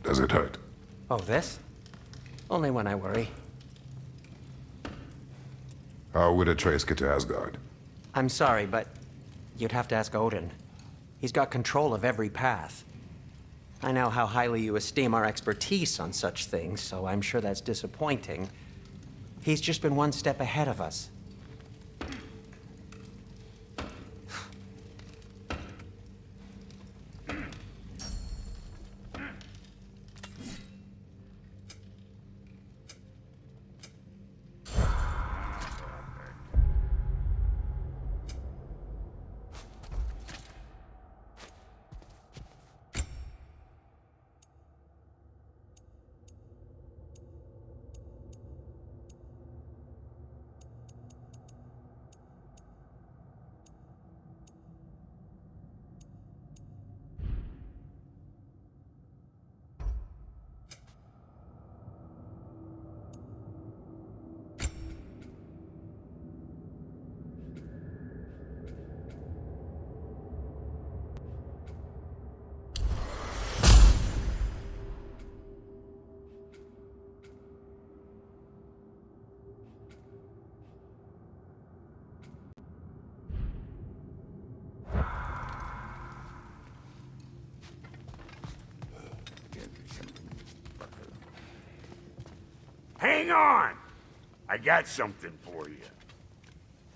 Does it hurt? Oh, this? Only when I worry. How would Atreus get to Asgard? I'm sorry, but you'd have to ask Odin. He's got control of every path. I know how highly you esteem our expertise on such things, so I'm sure that's disappointing. He's just been one step ahead of us. Hang on! I got something for you.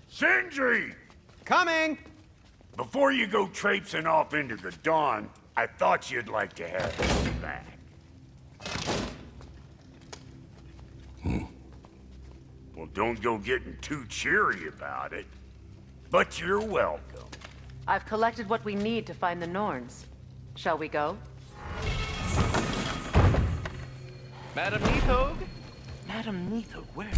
Sindri! Coming! Before you go traipsing off into the dawn, I thought you'd like to have this back. Well, don't go getting too cheery about it. But you're welcome. I've collected what we need to find the Norns. Shall we go? Madam Neathog? Madam Neathog, where?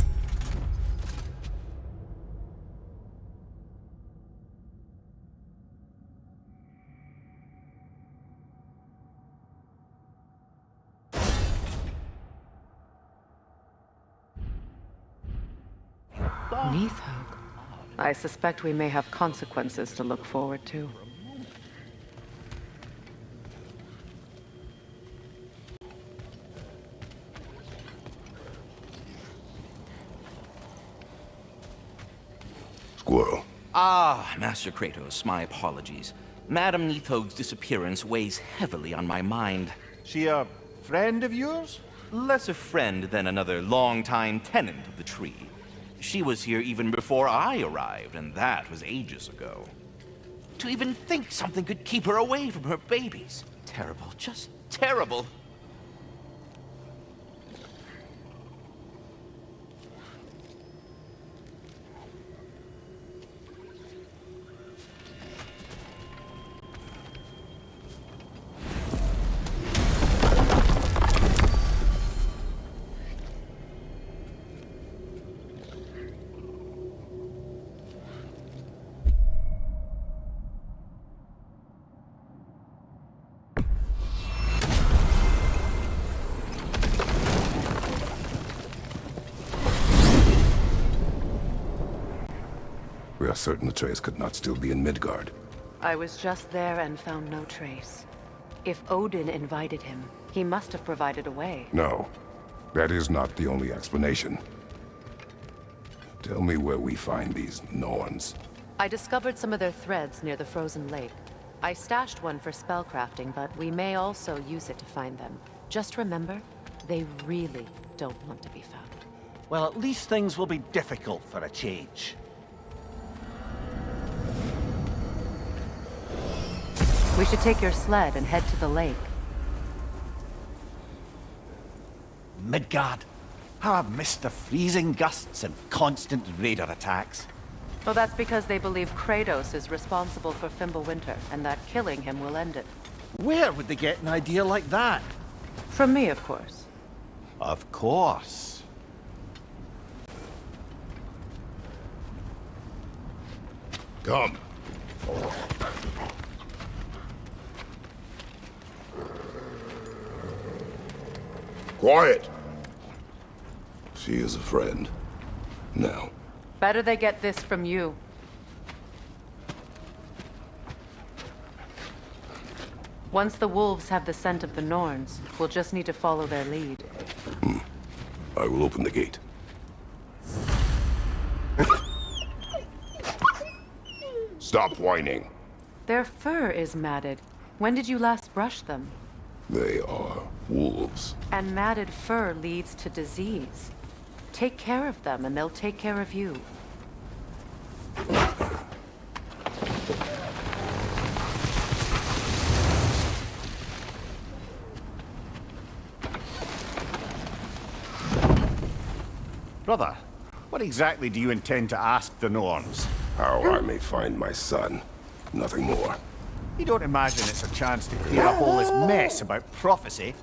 Neathog. I suspect we may have consequences to look forward to. Squirrel. Ah, Master Kratos, my apologies. Madam Neathog's disappearance weighs heavily on my mind. She a friend of yours? Less a friend than another longtime tenant of the tree. She was here even before I arrived, and that was ages ago. To even think something could keep her away from her babies. Terrible, just terrible. We are certain Atreus could not still be in Midgard. I was just there and found no trace. If Odin invited him, he must have provided a way. No, that is not the only explanation. Tell me where we find these Norns. I discovered some of their threads near the frozen lake. I stashed one for spellcrafting, but we may also use it to find them. Just remember, they really don't want to be found. Well, at least things will be difficult for a change. We should take your sled and head to the lake. Midgard. How I've missed the freezing gusts and constant raider attacks. Well, that's because they believe Kratos is responsible for Fimbulwinter, and that killing him will end it. Where would they get an idea like that? From me, of course. Of course. Come. Quiet! She is a friend. Now. Better they get this from you. Once the wolves have the scent of the Norns, we'll just need to follow their lead. I will open the gate. Stop whining. Their fur is matted. When did you last brush them? They are wolves. And matted fur leads to disease. Take care of them, and they'll take care of you. Brother, what exactly do you intend to ask the Norns? How I may find my son. Nothing more. You don't imagine it's a chance to clear up all this mess about prophecy?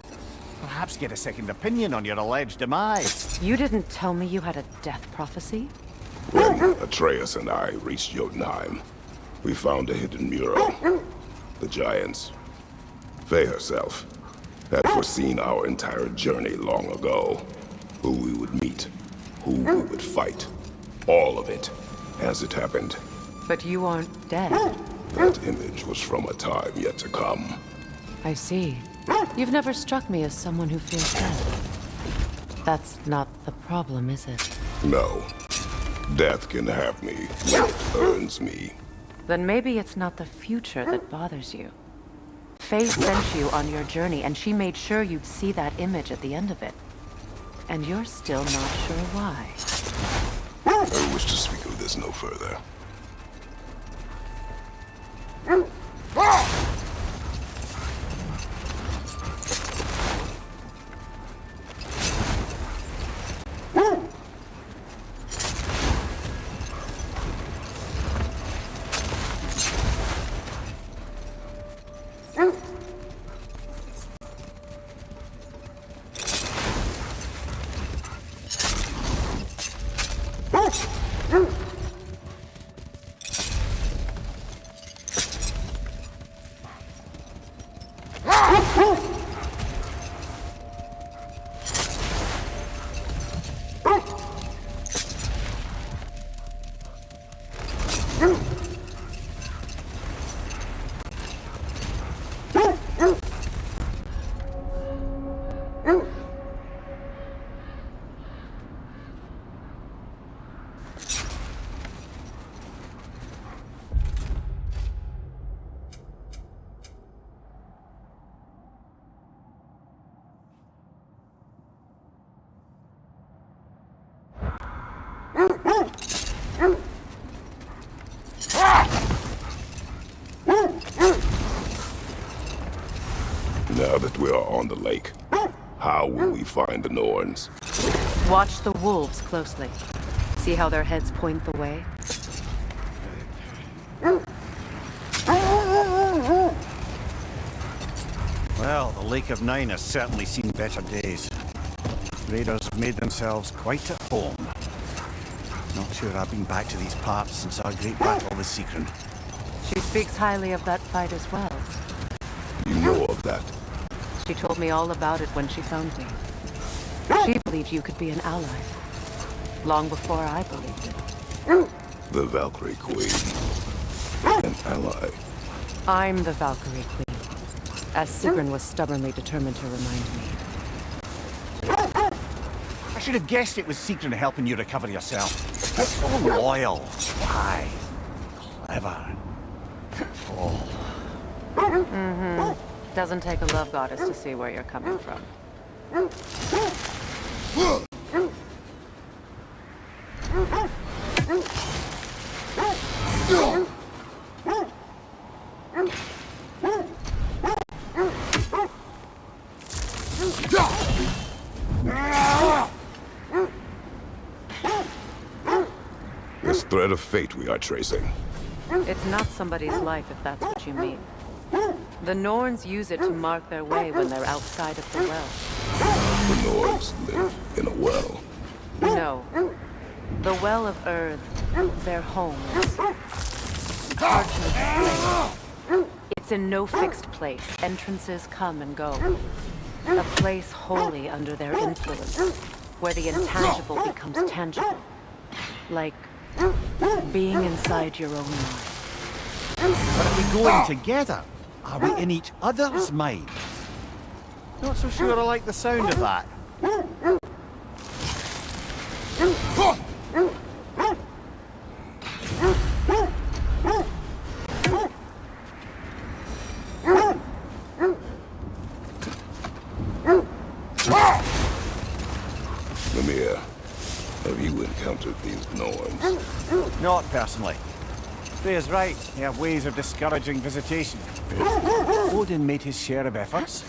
Perhaps get a second opinion on your alleged demise. You didn't tell me you had a death prophecy? When Atreus and I reached Jotunheim, we found a hidden mural. The giants, Faye herself, had foreseen our entire journey long ago. Who we would meet, who we would fight. All of it, as it happened. But you aren't dead. That image was from a time yet to come. I see. You've never struck me as someone who feels dead. That's not the problem, is it? No. Death can have me when it earns me. Then maybe it's not the future that bothers you. Faye sent you on your journey, and she made sure you'd see that image at the end of it. And you're still not sure why. I wish to speak of this no further. Now that we are on the lake, how will we find the Norns? Watch the wolves closely. See how their heads point the way? Well, the Lake of Nine has certainly seen better days. Raiders have made themselves quite at home. Not sure I've been back to these parts since our great battle with Sigrun. She speaks highly of that fight as well. You know of that? She told me all about it when she found me. She believed you could be an ally. Long before I believed it. The Valkyrie Queen. An ally. I'm the Valkyrie Queen, as Sigrun was stubbornly determined to remind me. I should have guessed it was Sigrun helping you recover yourself. So loyal, why, clever. Oh. Doesn't take a love goddess to see where you're coming from. This thread of fate we are tracing. It's not somebody's life, if that's what you mean. The Norns use it to mark their way when they're outside of the well. The Norns live in a well. No. The Well of Earth, their home, is hard to explain. It's in no fixed place. Entrances come and go. A place wholly under their influence, where the intangible becomes tangible. Like being inside your own mind. But are we going together? Are we in each other's minds? Not so sure I like the sound of that. Mimir, have you encountered these Norns? Not personally. Freya's right. They have ways of discouraging visitation. Odin made his share of efforts.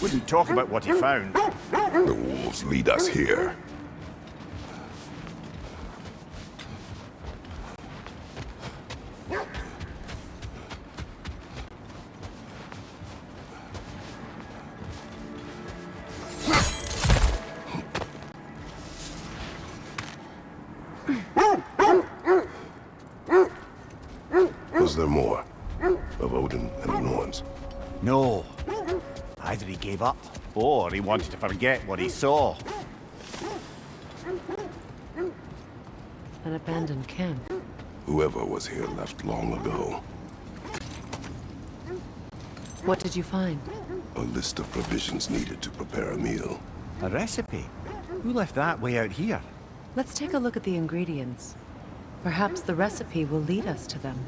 Wouldn't talk about what he found. The wolves lead us here. Was there more of Odin and the Norns? No. Either he gave up, or he wanted to forget what he saw. An abandoned camp. Whoever was here left long ago. What did you find? A list of provisions needed to prepare a meal. A recipe? Who left that way out here? Let's take a look at the ingredients. Perhaps the recipe will lead us to them.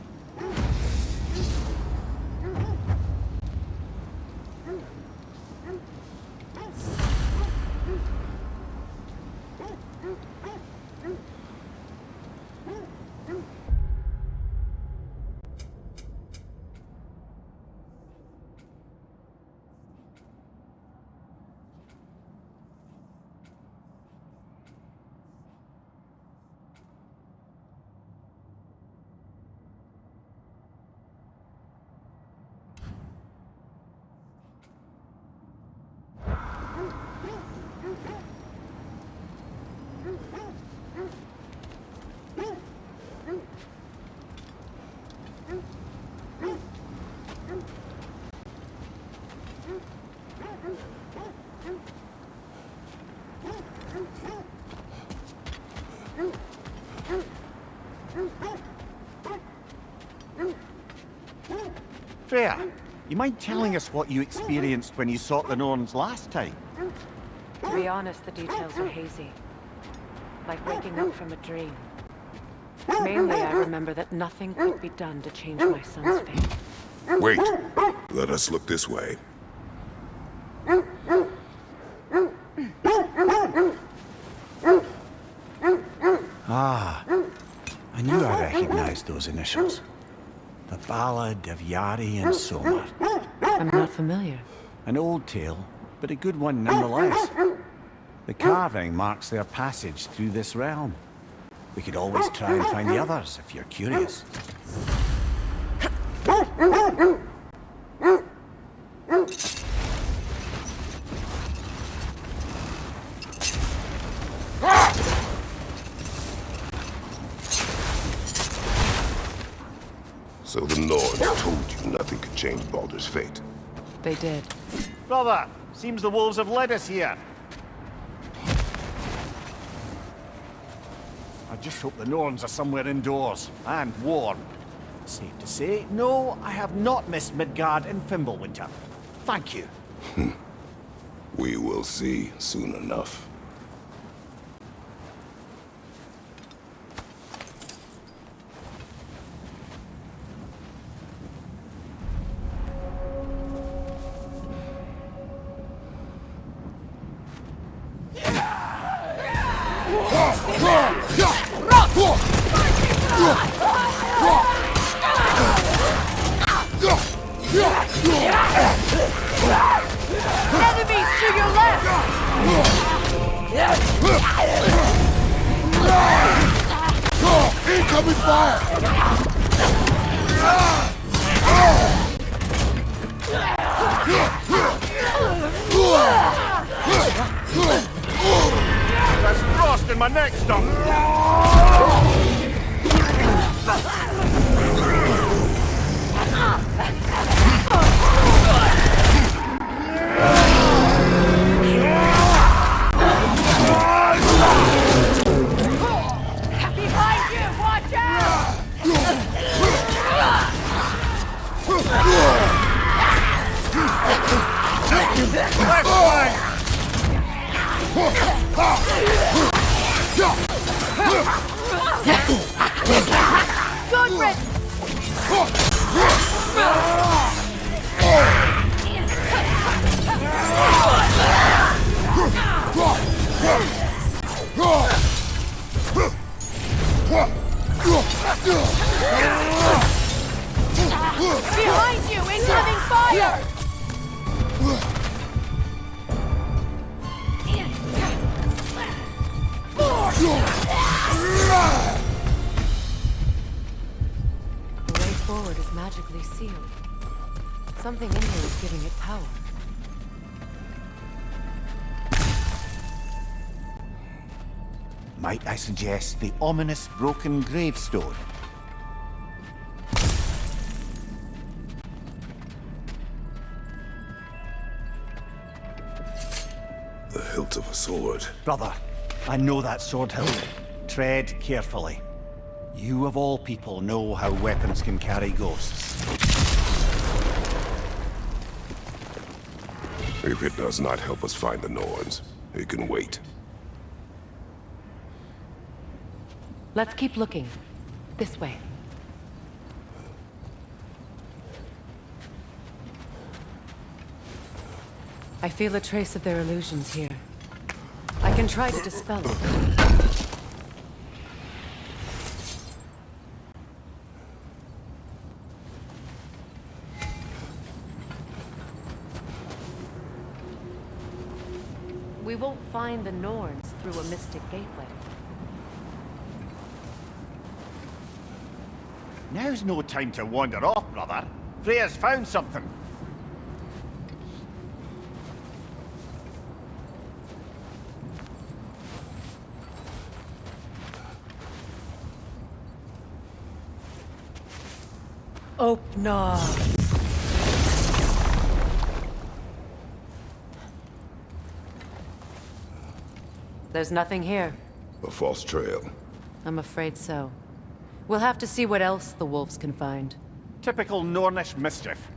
Freya, you mind telling us what you experienced when you sought the Norns last time? To be honest, the details are hazy. Like waking up from a dream. Mainly, I remember that nothing could be done to change my son's fate. Wait. Let us look this way. Ah, I knew I recognized those initials. The Ballad of Yari and Somar. I'm not familiar. An old tale, but a good one nonetheless. The carving marks their passage through this realm. We could always try and find the others, if you're curious. So the Norns told you nothing could change Baldur's fate. They did. Brother, seems the wolves have led us here. I just hope the Norns are somewhere indoors, and warm. Safe to say, no, I have not missed Midgard and Fimbulwinter. Thank you. We will see soon enough. Enemies to your left! Incoming fire! There's frost in my neck, stump. Behind you! Watch out! Fire! The way forward is magically sealed. Something in here is giving it power. Might I suggest the ominous broken gravestone? The hilt of a sword. Brother, I know that sword hilt. Tread carefully. You of all people know how weapons can carry ghosts. If it does not help us find the Norns, it can wait. Let's keep looking. This way. I feel a trace of their illusions here. I can try to dispel it. We won't find the Norns through a mystic gateway. Now's no time to wander off, brother. Freya's found something. Opna. There's nothing here. A false trail. I'm afraid so. We'll have to see what else the wolves can find. Typical Nornish mischief.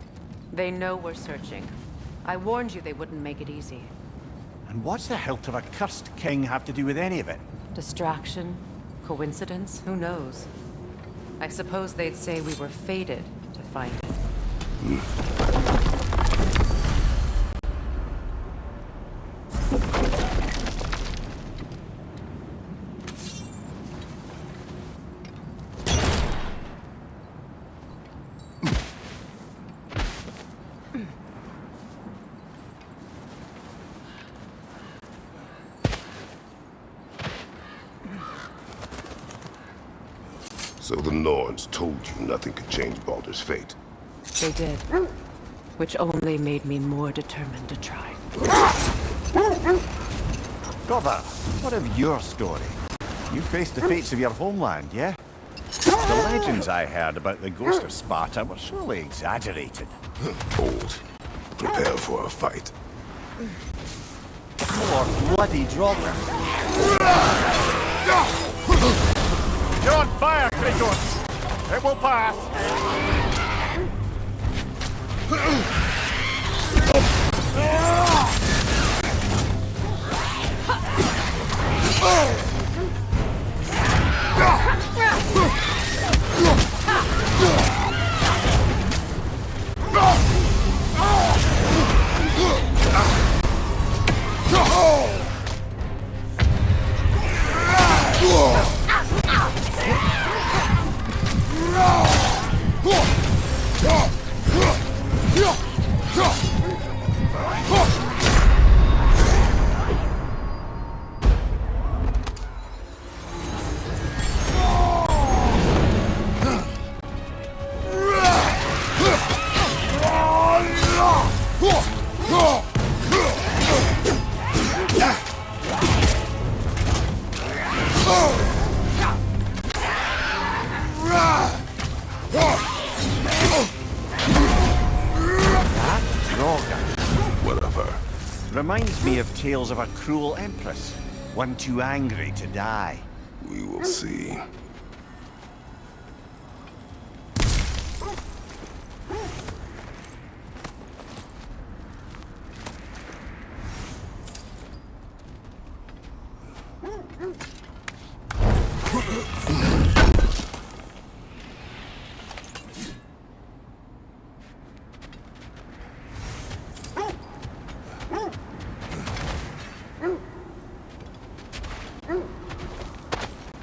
They know we're searching. I warned you they wouldn't make it easy. And what's the hilt of a cursed king have to do with any of it? Distraction? Coincidence? Who knows? I suppose they'd say we were fated to find it. So the Norns told you nothing could change Baldur's fate. They did. Which only made me more determined to try. Brother, what of your story? You faced the fates of your homeland, yeah? The legends I heard about the ghost of Sparta were surely exaggerated. Old. Prepare for a fight. More bloody drogger. You're on fire, Kratos! It will pass! Whatever. Reminds me of tales of a cruel empress, one too angry to die. We will see.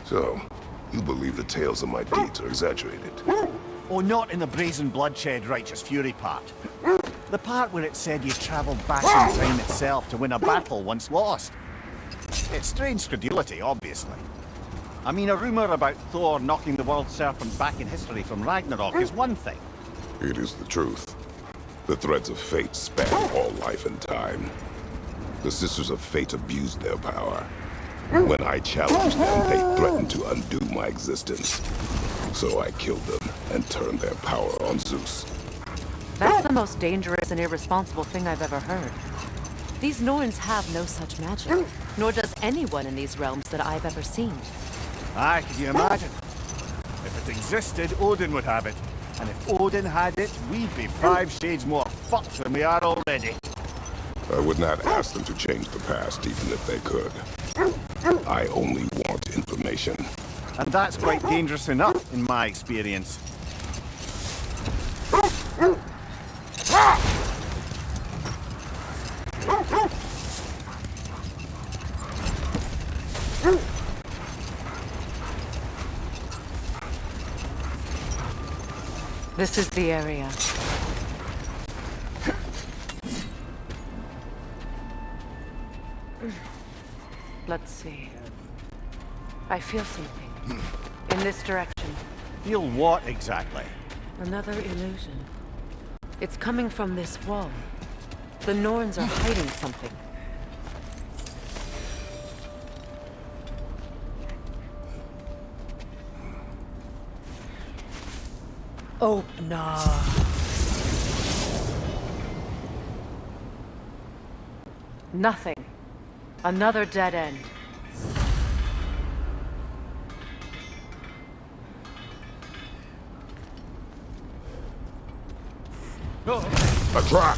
So, you believe the tales of my deeds are exaggerated? Oh, not in the brazen bloodshed righteous fury part. The part where it said you travelled back in time itself to win a battle once lost. It's strange credulity, obviously. I mean, a rumour about Thor knocking the world serpent back in history from Ragnarok is one thing. It is the truth. The threads of fate span all life and time. The Sisters of Fate abused their power. When I challenged them, they threatened to undo my existence. So I killed them and turned their power on Zeus. That's the most dangerous and irresponsible thing I've ever heard. These Norns have no such magic, nor does anyone in these realms that I've ever seen. Aye, can you imagine? If it existed, Odin would have it. And if Odin had it, we'd be 5 shades more fucked than we are already. I would not ask them to change the past, even if they could. I only want information. And that's quite dangerous enough, in my experience. This is the area. Let's see. I feel something. In this direction. Feel what exactly? Another illusion. It's coming from this wall. The Norns are hiding something. Open up. Nothing. Another dead end. A trap!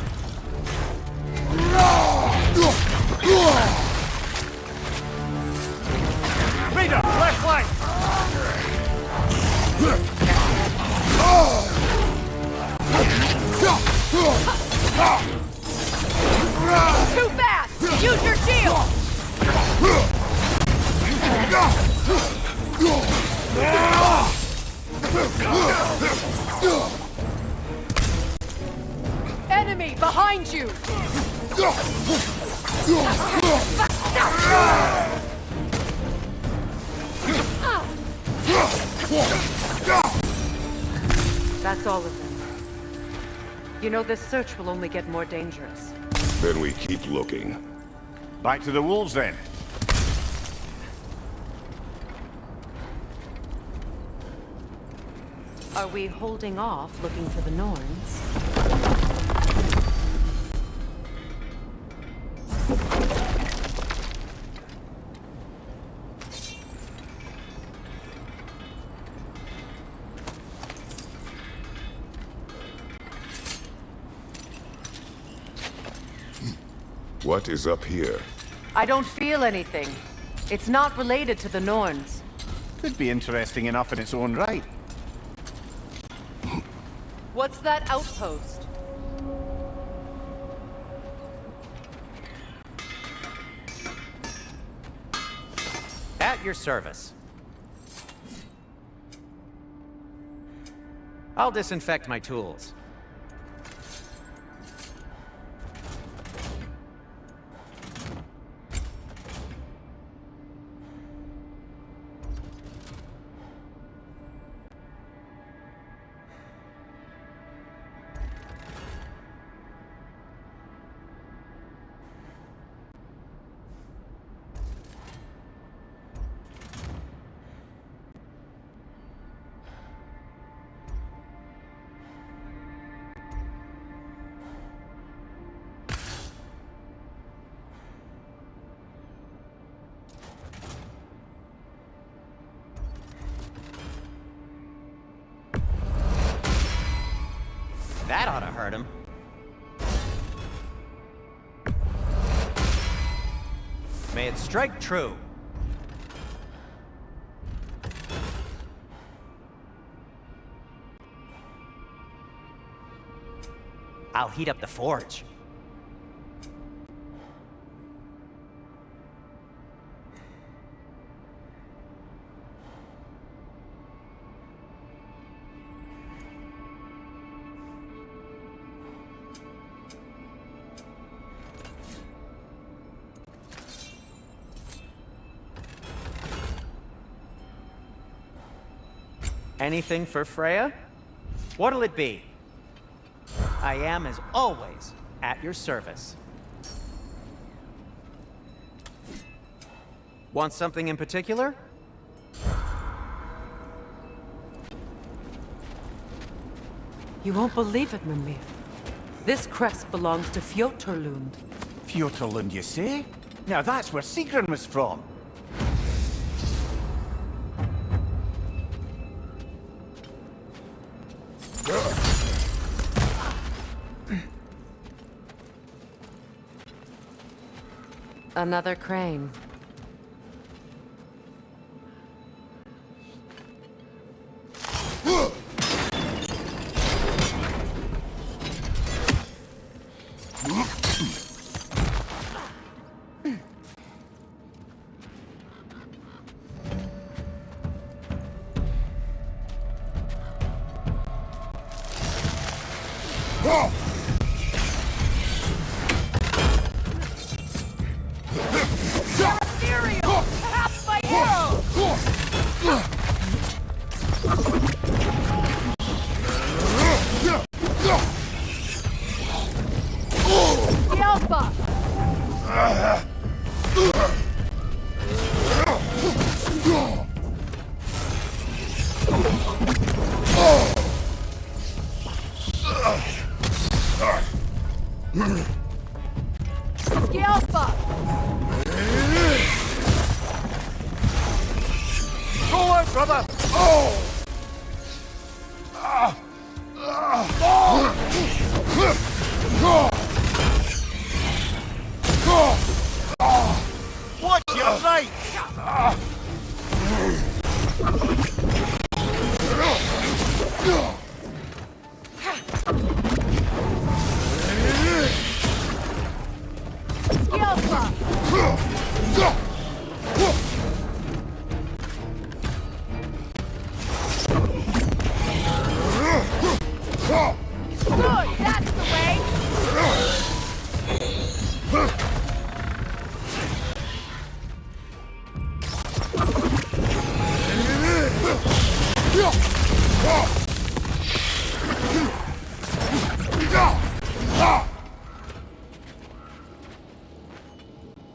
Rita, left flank! Too fast! Use your shield! Enemy behind you! That's all of them. You know, this search will only get more dangerous. Then we keep looking. Back to the wolves, then. Are we holding off looking for the Norns? What is up here? I don't feel anything. It's not related to the Norns. Could be interesting enough in its own right. What's that outpost? At your service. I'll disinfect my tools. That ought to hurt him. May it strike true. I'll heat up the forge. Anything for Freya? What'll it be? I am, as always, at your service. Want something in particular? You won't believe it, Mimir. This crest belongs to Fjoturlund. Fjoturlund, you say? Now that's where Sigrun was from. Another crane.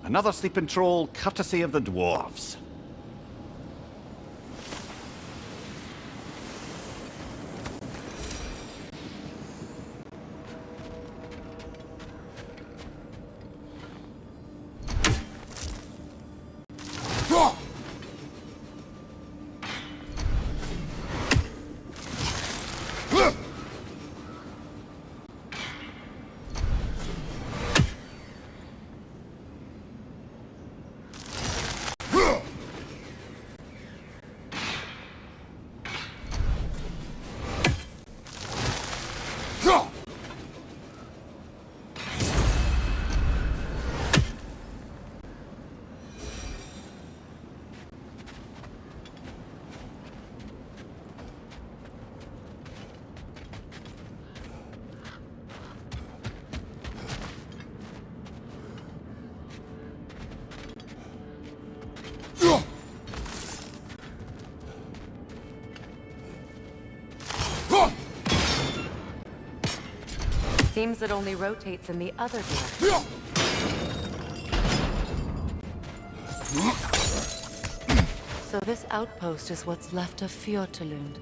Another sleeping troll, courtesy of the dwarves. Seems it only rotates in the other direction. So this outpost is what's left of Fjoturlund.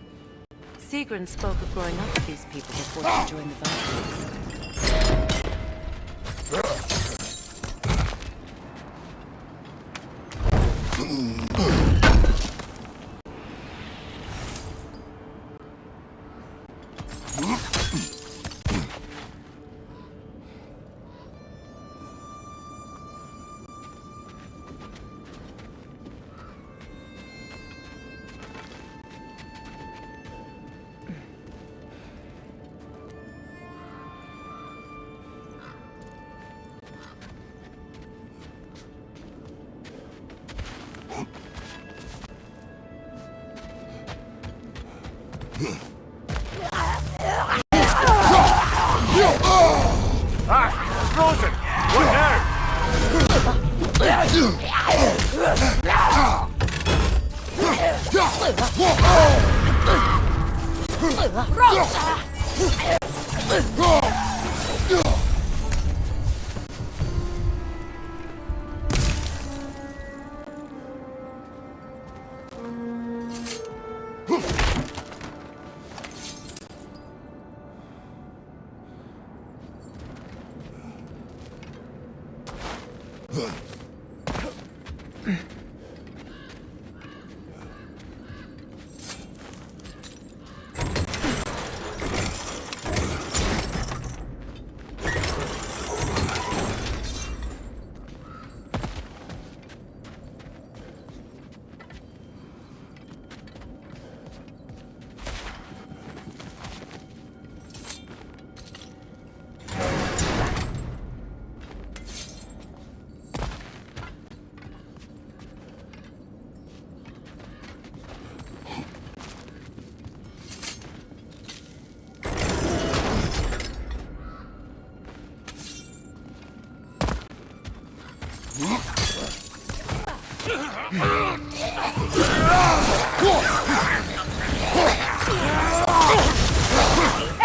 Sigrun spoke of growing up with these people before she joined the Vikings.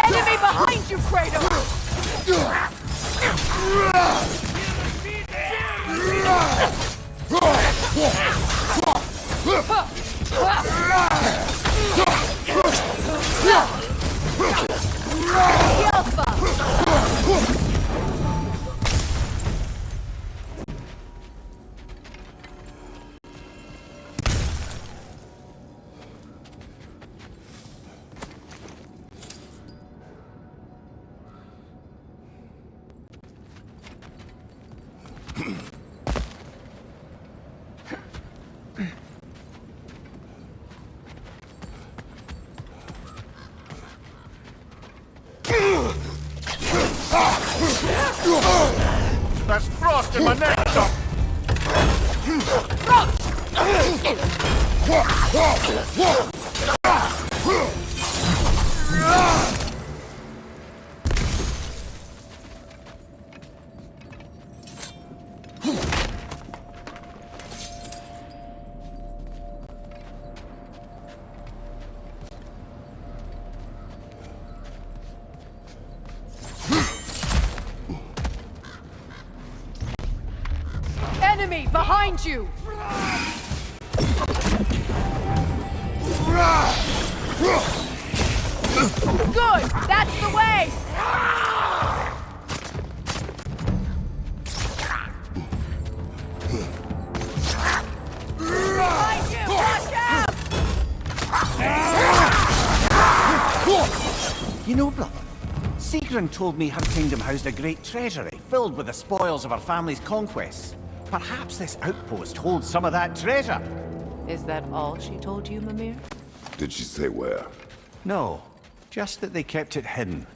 Enemy behind you, Kratos! That's frost in my neck, Doc. Enemy behind you! Good! That's the way! Behind you! Watch out! You know, brother, Sigrun told me her kingdom housed a great treasury filled with the spoils of her family's conquests. Perhaps this outpost holds some of that treasure. Is that all she told you, Mimir? Did she say where? No, just that they kept it hidden.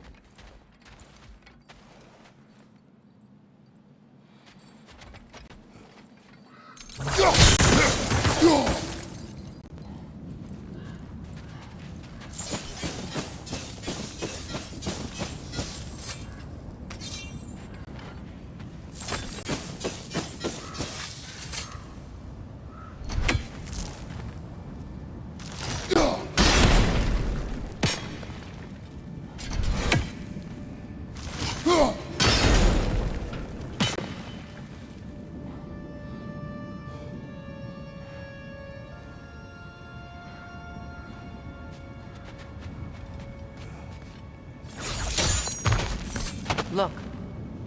Look,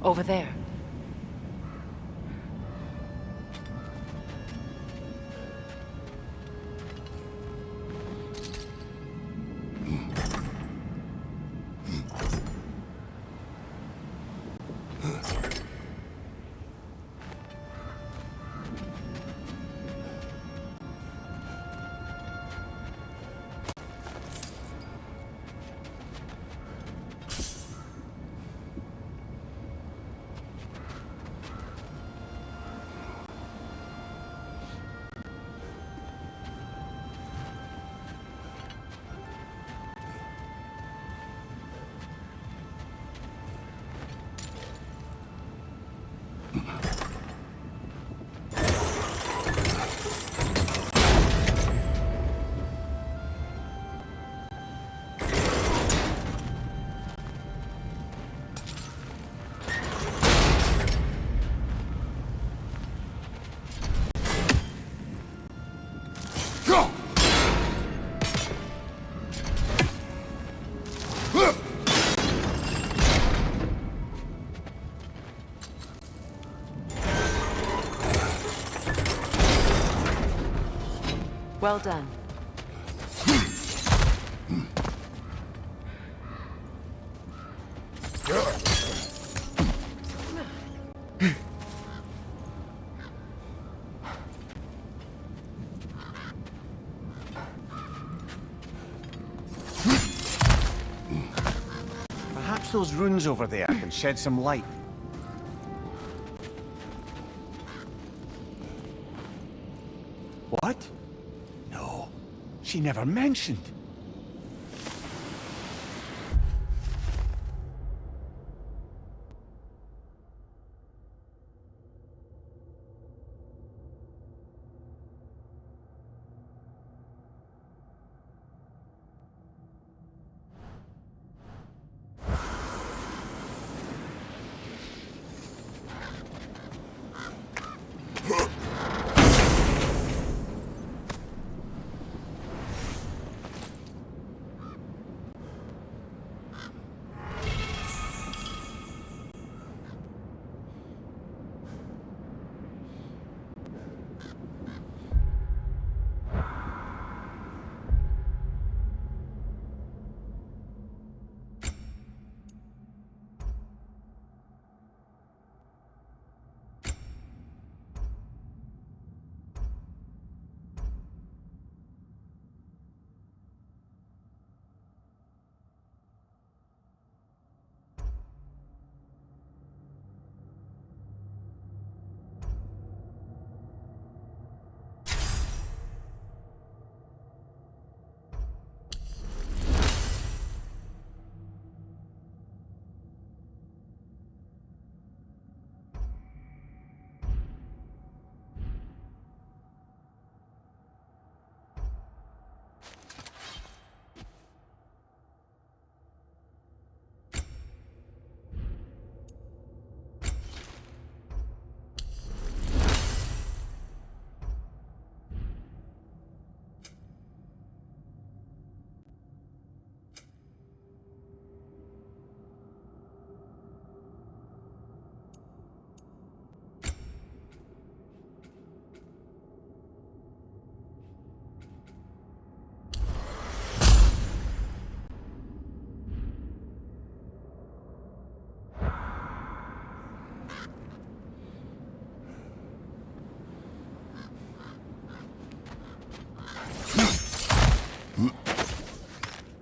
over there. Well done. Perhaps those runes over there can shed some light. What? No, she never mentioned.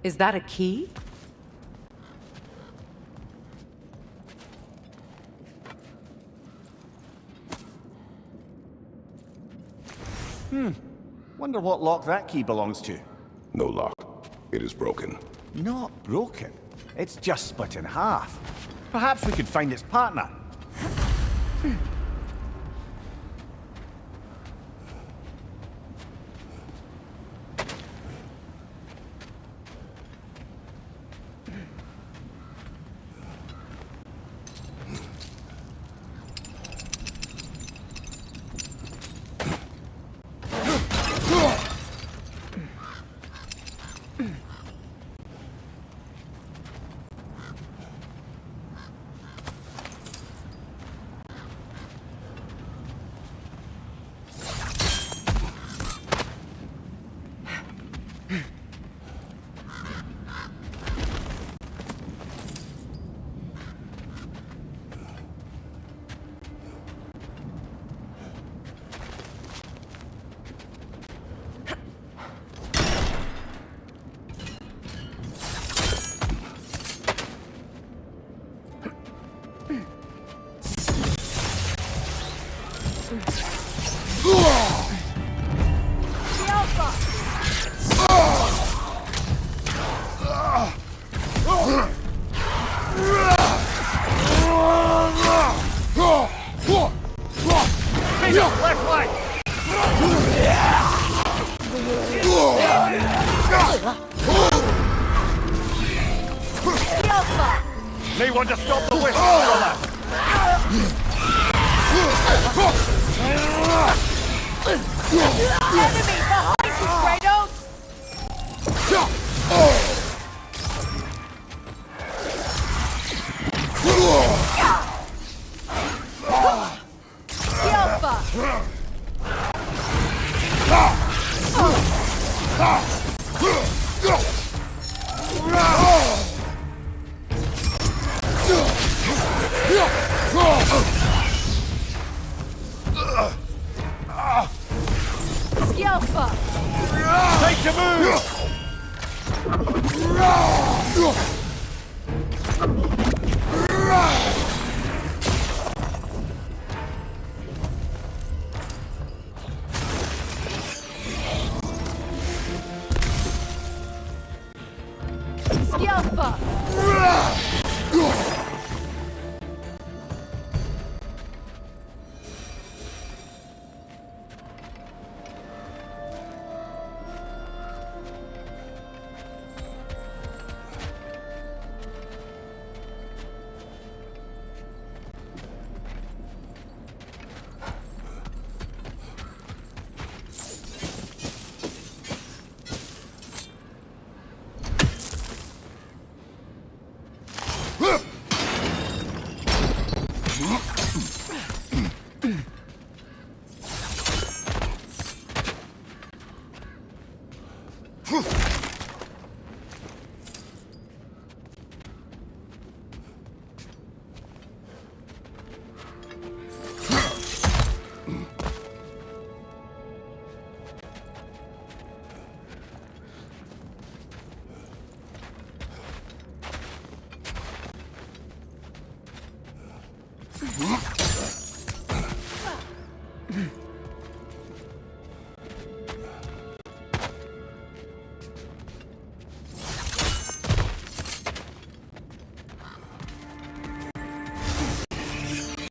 Is that a key? Wonder what lock that key belongs to. No lock. It is broken. Not broken. It's just split in half. Perhaps we could find its partner. May want to stop the whistle, brother. Enemy behind you, Kratos! The Alpha! to move! Skjelpa!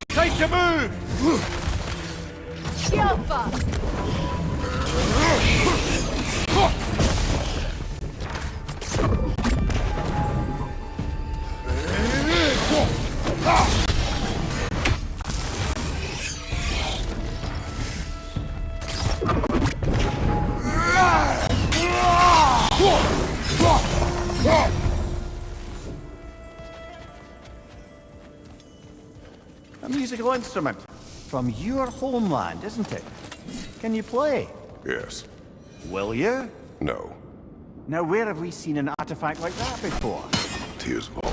Time to move! Skjelpa! A musical instrument from your homeland, isn't it? Can you play? Yes. Will you? No. Now, where have we seen an artifact like that before? Tears Vault.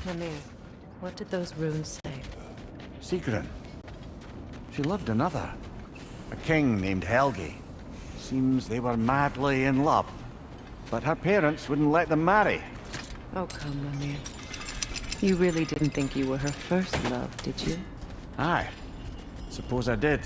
Mimir, what did those runes say? Sigrun. She loved another. A king named Helgi. Seems they were madly in love. But her parents wouldn't let them marry. Oh, come, Mimir. You really didn't think you were her first love, did you? Aye. Suppose I did.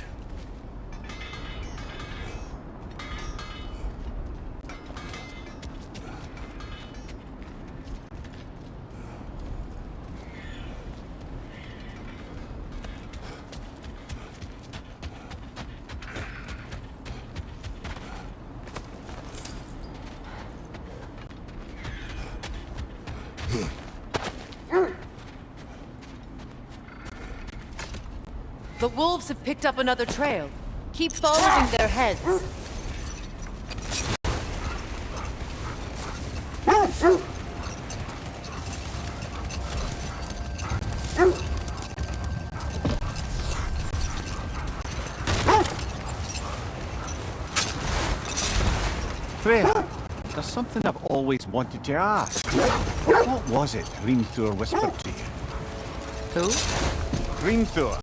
The wolves have picked up another trail. Keep following their heads. Freya, there's something I've always wanted to ask. What was it Hrimthur whispered to you? Who? Hrimthur,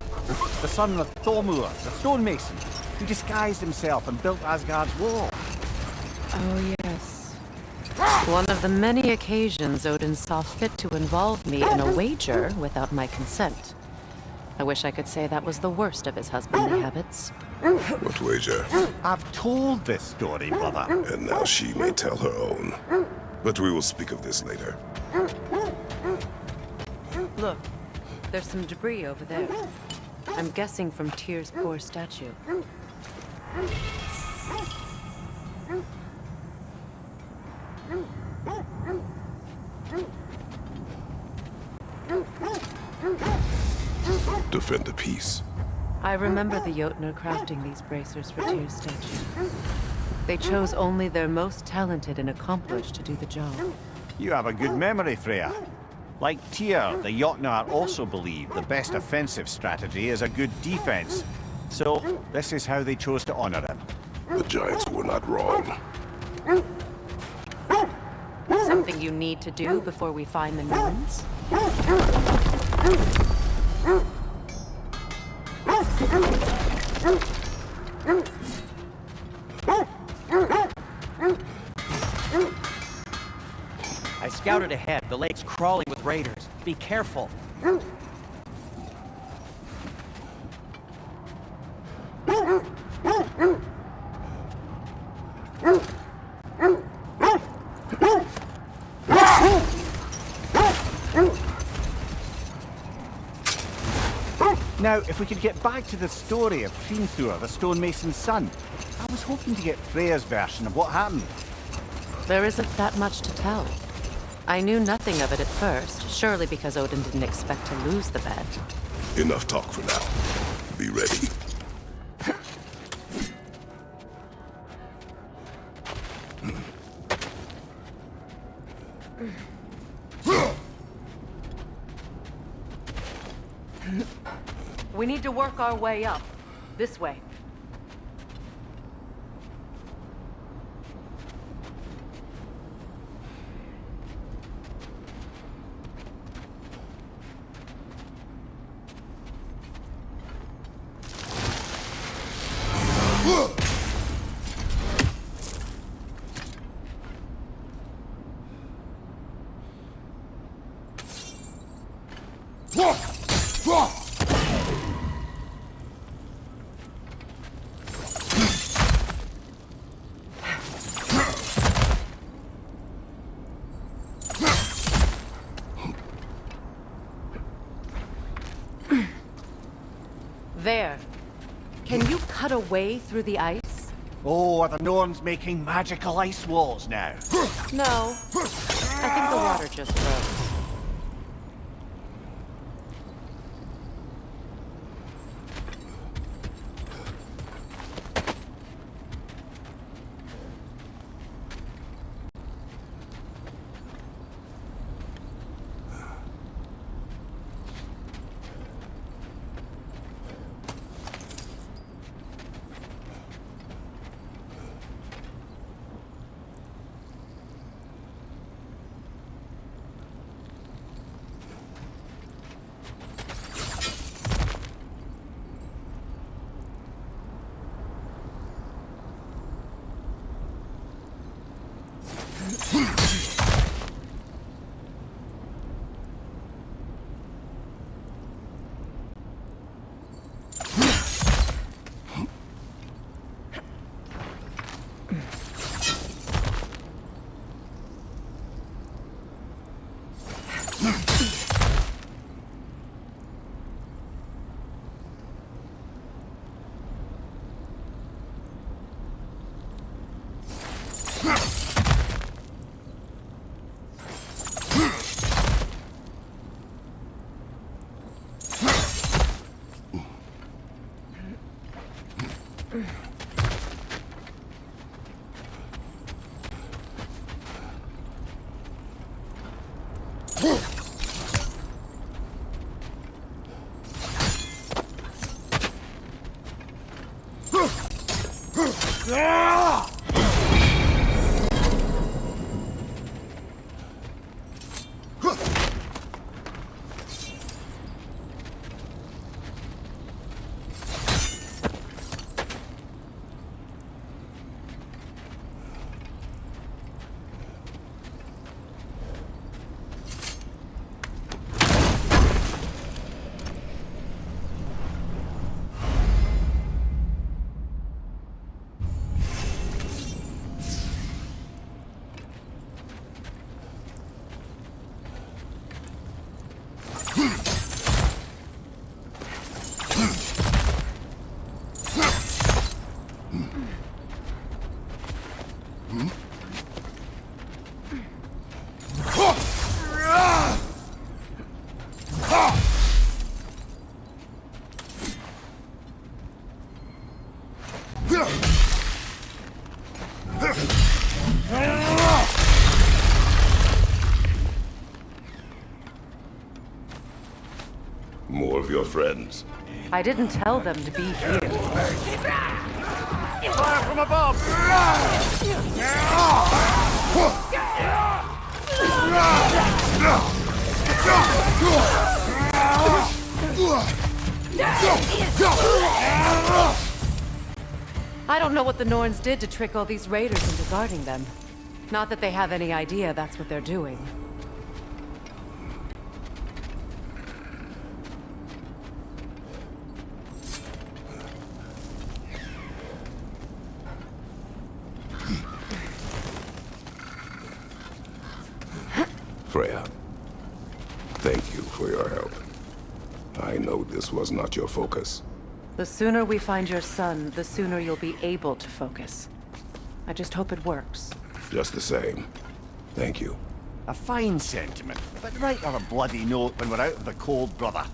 the son of Thormur, the stonemason, who disguised himself and built Asgard's wall. Oh, yes. One of the many occasions Odin saw fit to involve me in a wager without my consent. I wish I could say that was the worst of his husbandly habits. What wager? I've told this story, brother. And now she may tell her own. But we will speak of this later. Look, there's some debris over there. I'm guessing from Tyr's poor statue. Defend the peace. I remember the Jotnar crafting these bracers for Tyr's statue. They chose only their most talented and accomplished to do the job. You have a good memory, Freya. Like Tyr, the Jotnar also believe the best offensive strategy is a good defense. So, this is how they chose to honor him. The giants were not wrong. Something you need to do before we find the ruins? I scouted ahead. The lake's crawling with raiders. Be careful. Now, if we could get back to the story of Hrimthur, the stonemason's son, I was hoping to get Freya's version of what happened. There isn't that much to tell. I knew nothing of it at first, surely because Odin didn't expect to lose the bet. Enough talk for now. Be ready. We need to work our way up. This way. There. Can you cut a way through the ice? Oh, are the Norns making magical ice walls now? No. I think the water just froze. More of your friends. I didn't tell them to be here. Fire from above! I don't know what the Norns did to trick all these raiders into guarding them. Not that they have any idea that's what they're doing. Freya, thank you for your help. I know this was not your focus. The sooner we find your son, the sooner you'll be able to focus. I just hope it works. Just the same, thank you. A fine sentiment, but write on a bloody note when we're out of the cold, brother.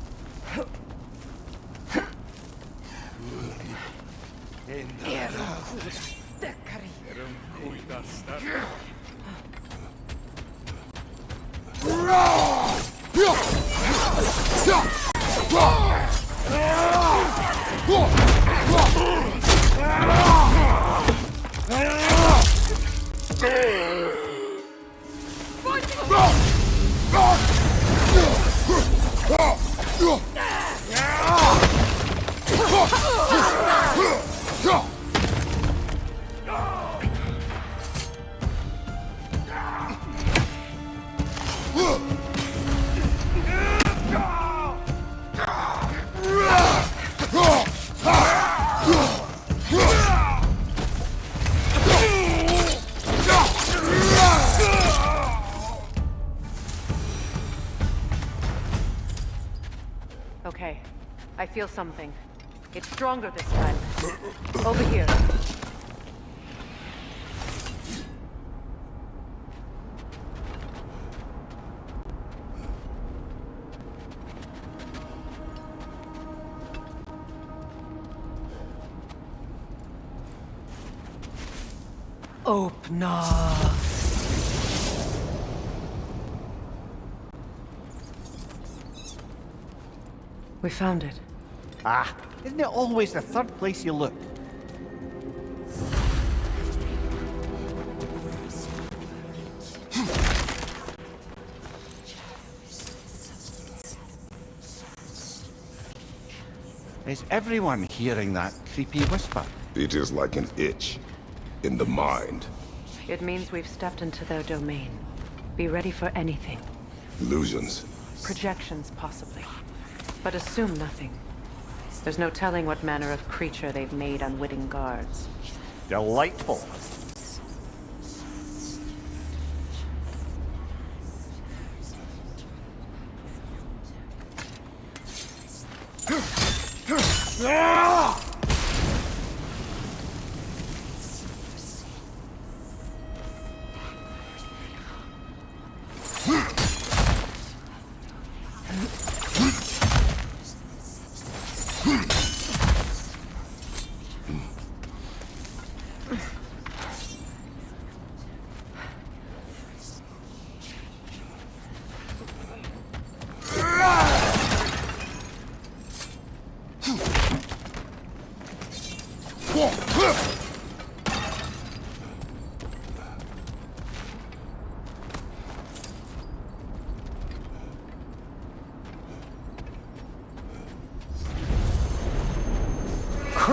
Okay, I feel something. It's stronger this time. Over here. Open up. We found it. Ah, isn't it always the third place you look? Is everyone hearing that creepy whisper? It is like an itch in the mind. It means we've stepped into their domain. Be ready for anything. Illusions. Projections, possibly. But assume nothing. There's no telling what manner of creature they've made unwitting guards. Delightful.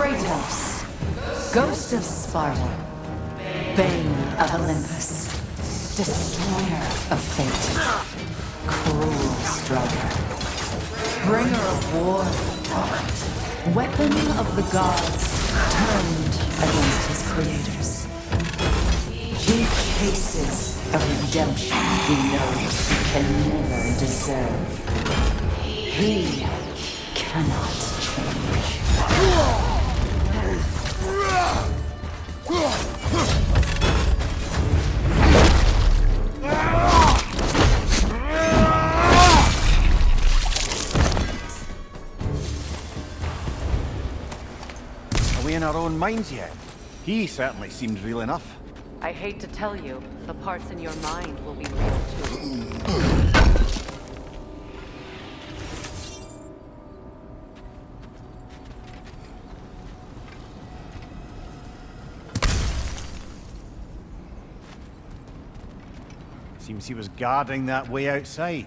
Kratos, Ghost of Sparta, Bane of Olympus, Destroyer of Fate, Cruel Strider, Bringer of War, Weapon of the Gods, turned against his creators. He chases a redemption he knows he can never deserve. He cannot change. Are we in our own minds yet? He certainly seemed real enough. I hate to tell you, the parts in your mind will be real too. Seems he was guarding that way outside.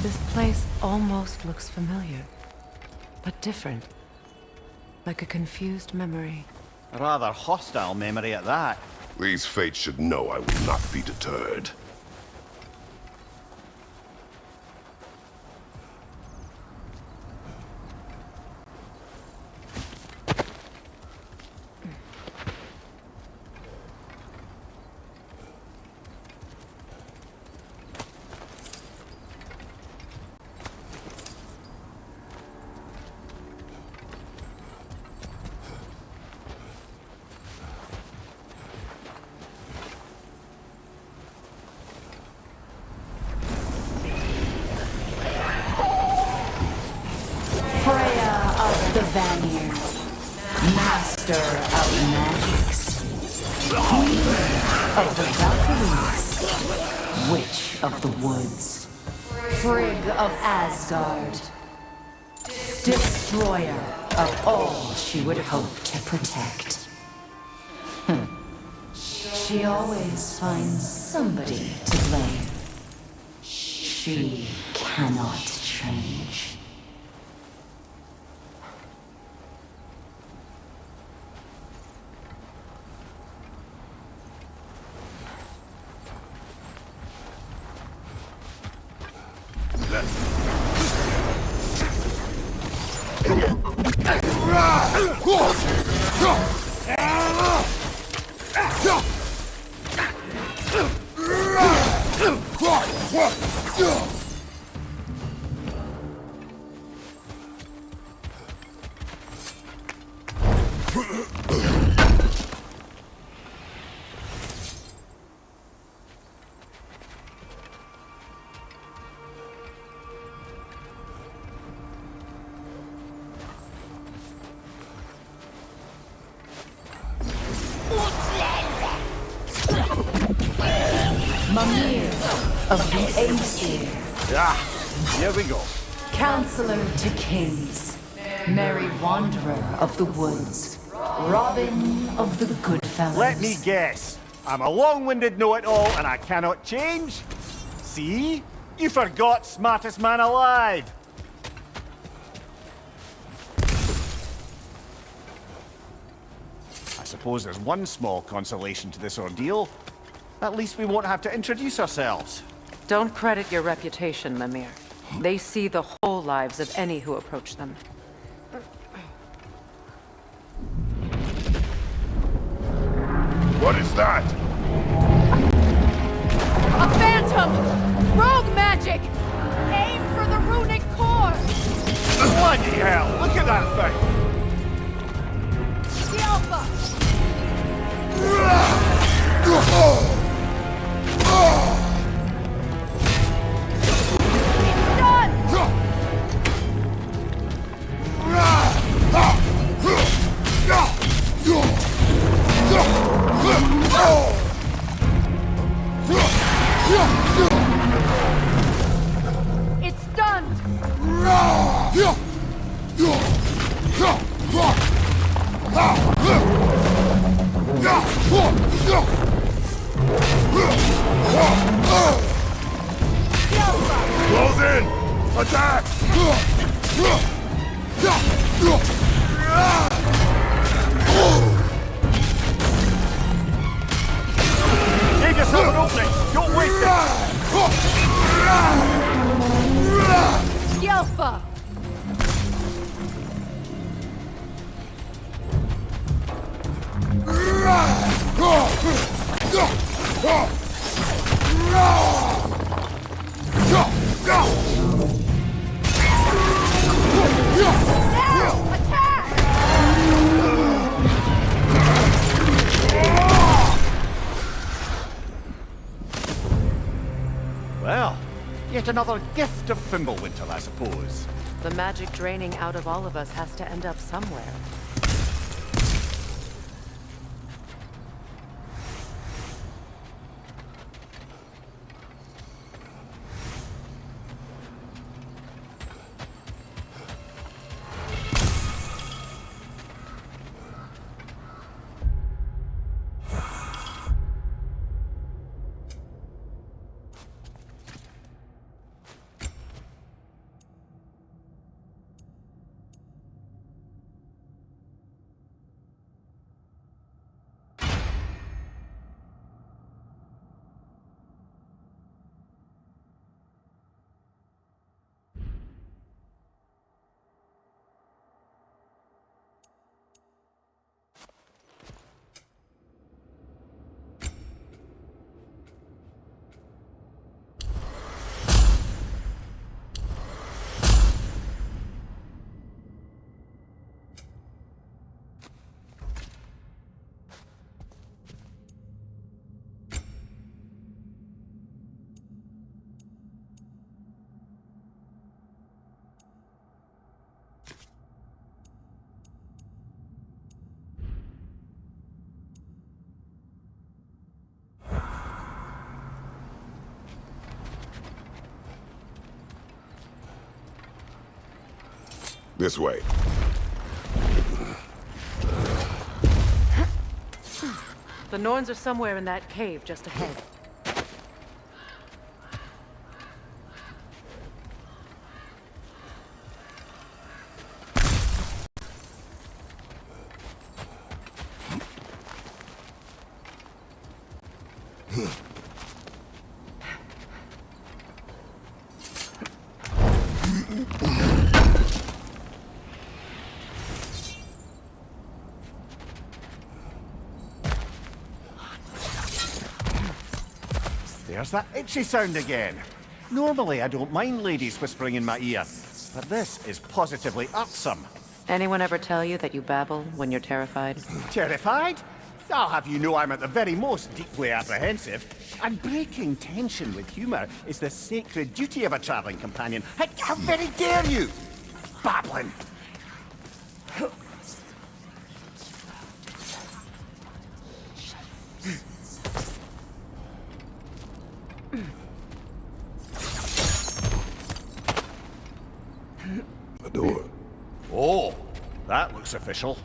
This place almost looks familiar, but different. Like a confused memory. A rather hostile memory at that. These fates should know I will not be deterred. The Vanir, Master of Magics, Queen of the Valkyries, Witch of the Woods, Frigg of Asgard, Destroyer of all she would hope to protect. She always finds somebody to blame. She cannot change. Mimir of the Aesir. Ah, here we go. Counselor to Kings. Merry Wanderer of the Woods. Robin of the Goodfellows. Let me guess. I'm a long-winded know-it-all and I cannot change? See? You forgot smartest man alive. I suppose there's one small consolation to this ordeal. At least we won't have to introduce ourselves. Don't credit your reputation, Mimir. They see the whole lives of any who approach them. What is that? A phantom! Rogue magic! Aim for the runic core! Bloody hell, look at that thing! The Alpha! Done! Close in! Attack! Give yourself an opening! Don't waste it! Yelfa! Well, yet another gift of Fimbulwinter, I suppose. The magic draining out of all of us has to end up somewhere. This way. The Norns are somewhere in that cave just ahead. There's that itchy sound again. Normally I don't mind ladies whispering in my ear, but this is positively irksome. Anyone ever tell you that you babble when you're terrified? Terrified? I'll have you know I'm at the very most deeply apprehensive. And breaking tension with humour is the sacred duty of a travelling companion. How very dare you! Babbling! A door. Oh, that looks official.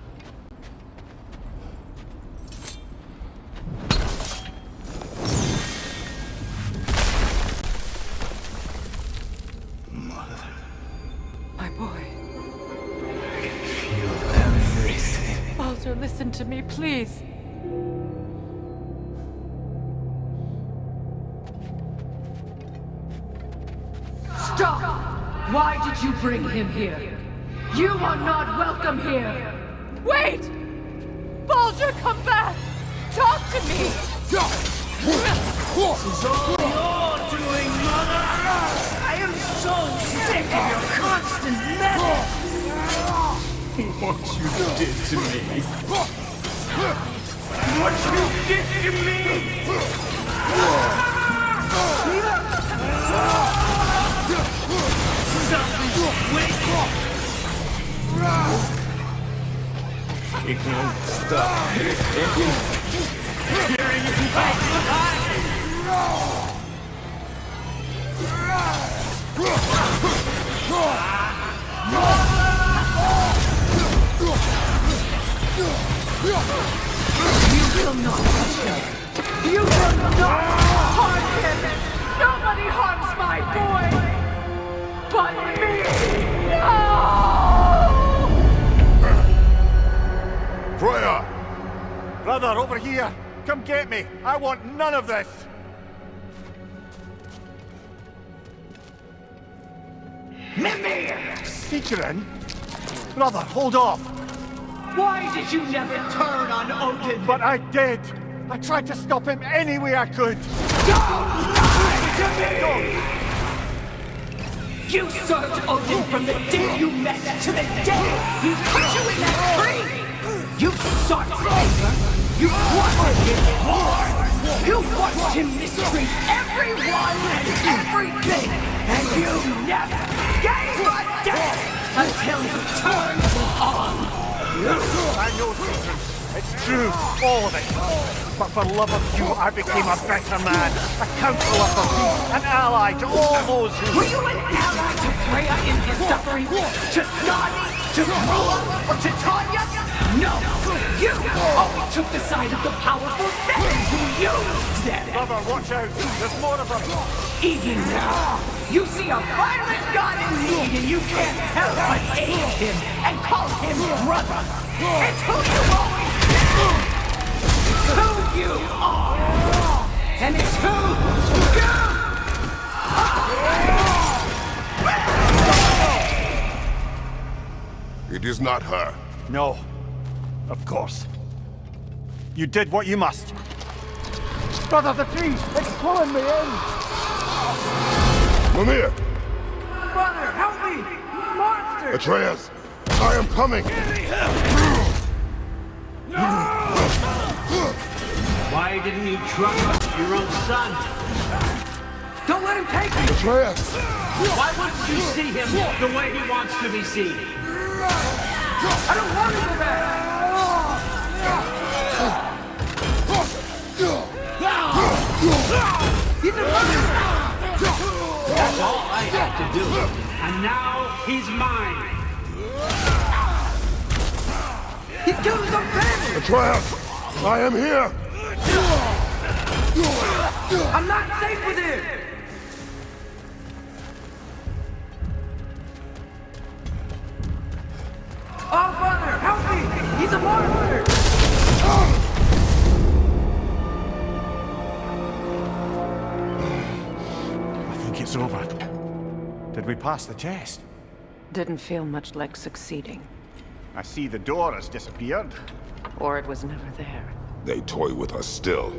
My boy. I can feel everything. Baldur, listen to me, please. Stop! Why did you bring him here? You are not welcome here! Wait! Baldur, come back! Talk to me! This is all you're doing, Mother! I am so sick of your constant meddling! What you did to me. What you did to me! Wait! It won't stop. Hearing you fight! will not touch him! You will not harm him! Nobody harms my boy! But me! No! Freya! Brother, over here! Come get me! I want none of this! Mimir! Secret? Brother, hold off! Why did you never turn on Odin? But I did! I tried to stop him any way I could! Don't lie to me! You served Odin from the day you met to the day he put you in that tree! You sought favor! You wanted his war! You watched him mistreat everyone and everything! And you never gave a damn until he turned on! I know, Susan. It's true, all of it. But for love of you, I became a better man, a counselor for peace, an ally to all those who... Were you an ally to Freya in his suffering? To Skadi? To Rua? Or to Tanya? No! You always took the side of the powerful men who used them! Brother, watch out! There's more of them! Even now, you see a violent god in need and you can't help but aid him and call him brother! It's who you always been! It's who you are! And it's who you are! It is not her. No. Of course. You did what you must. Brother, the tree! It's pulling me in! Mimir! Brother, help me! Monster! Atreus! I am coming! Why didn't you trust your own son? Don't let him take me! Atreus! Why wouldn't you see him the way he wants to be seen? I don't want to go back! He's a murderer! That's all I have to do. And now he's mine! He killed his own family! Atreus! I am here! I'm not safe with him! Oh, Father, help me! He's a monster! I think it's over. Did we pass the test? Didn't feel much like succeeding. I see the door has disappeared. Or it was never there. They toy with us still.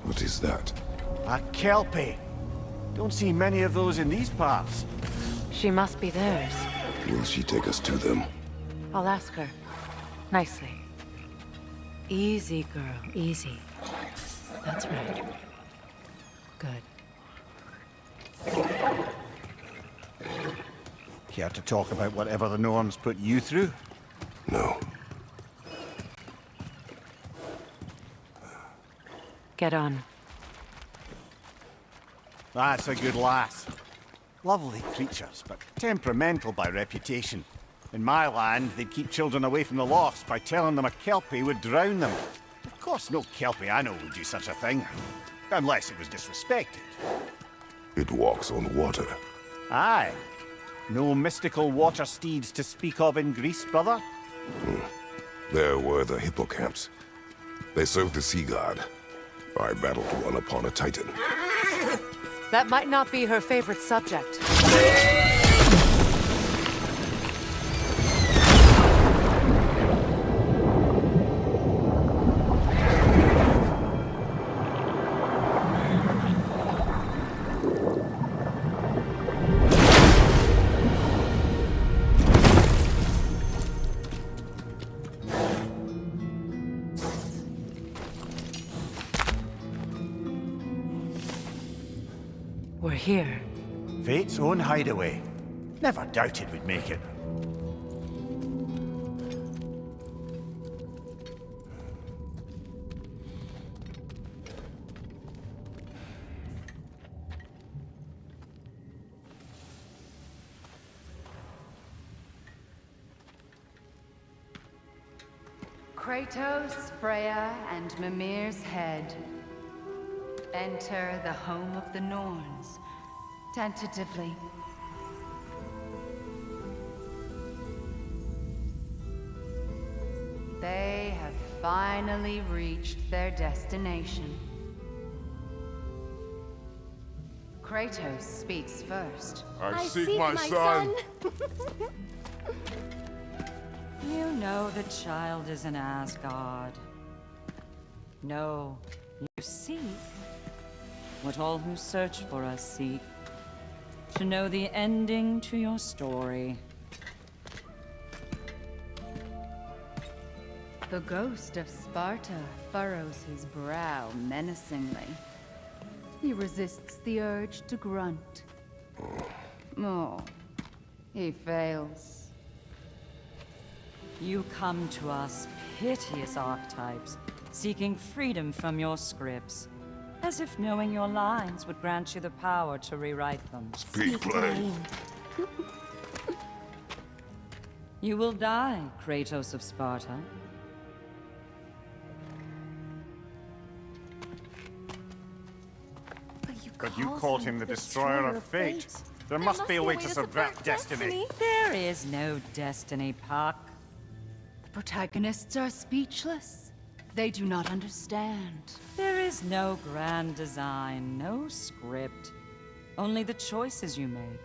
What is that? A kelpie. Don't see many of those in these parts. She must be theirs. Will she take us to them? I'll ask her. Nicely. Easy, girl. Easy. That's right. Good. Care to talk about whatever the Norns put you through? No. Get on. That's a good lass. Lovely creatures, but temperamental by reputation. In my land, they'd keep children away from the lost by telling them a kelpie would drown them. Of course, no kelpie I know would do such a thing. Unless it was disrespected. It walks on water. Aye. No mystical water steeds to speak of in Greece, brother? There were the hippocamps. They served the sea god. I battled one upon a titan. That might not be her favorite subject. We're here. Fate's own hideaway. Never doubted we'd make it. Kratos, Freya, and Mimir's head. Enter the home of the Norns, tentatively. They have finally reached their destination. Kratos speaks first. I seek my son. You know the child is in Asgard. No, you seek what all who search for us seek. To know the ending to your story. The ghost of Sparta furrows his brow menacingly. He resists the urge to grunt. Oh, he fails. You come to us, piteous archetypes, seeking freedom from your scripts, as if knowing your lines would grant you the power to rewrite them. Speak plain. You will die, Kratos of Sparta. But you called him the destroyer of fate. There must be a way to subvert destiny. There is no destiny, Puck. The protagonists are speechless. They do not understand. There is no grand design, no script. Only the choices you make.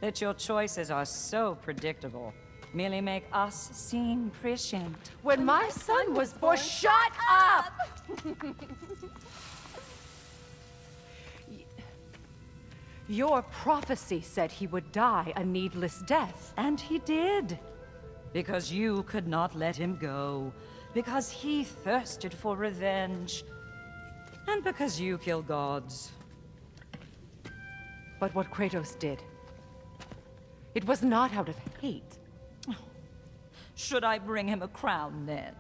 That your choices are so predictable merely make us seem prescient. When my son was born, shut up! Your prophecy said he would die a needless death. And he did. Because you could not let him go. Because he thirsted for revenge. And because you kill gods. But what Kratos did, it was not out of hate. Should I bring him a crown then?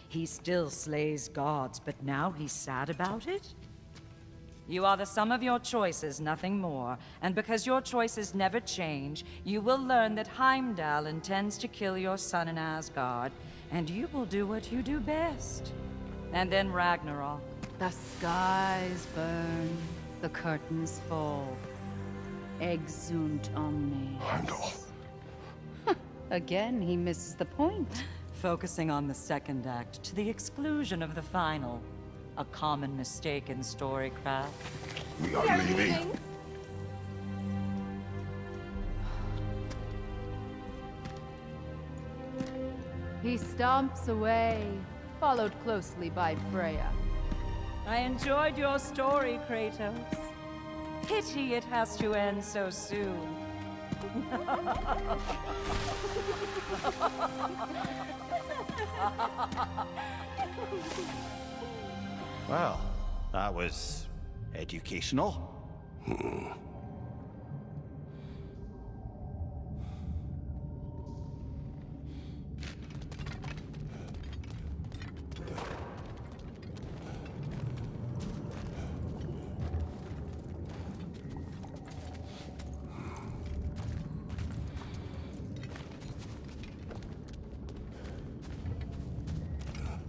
He still slays gods, but now he's sad about it? You are the sum of your choices, nothing more. And because your choices never change, you will learn that Heimdall intends to kill your son in Asgard, and you will do what you do best. And then Ragnarok. The skies burn, the curtains fall. Exunt omnes. Heimdall. Again, he misses the point. Focusing on the second act to the exclusion of the final. A common mistake in storycraft. We are leaving. He stomps away, followed closely by Freya. I enjoyed your story, Kratos. Pity it has to end so soon. Well, that was educational.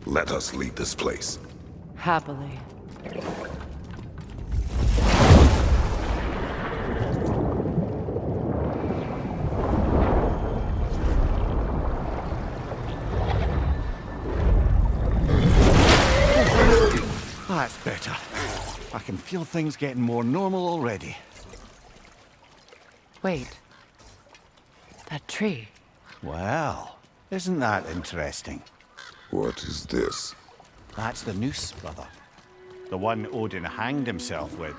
Let us leave this place. Happily. That's better. I can feel things getting more normal already. Wait. That tree. Well, isn't that interesting? What is this? That's the noose, brother. The one Odin hanged himself with.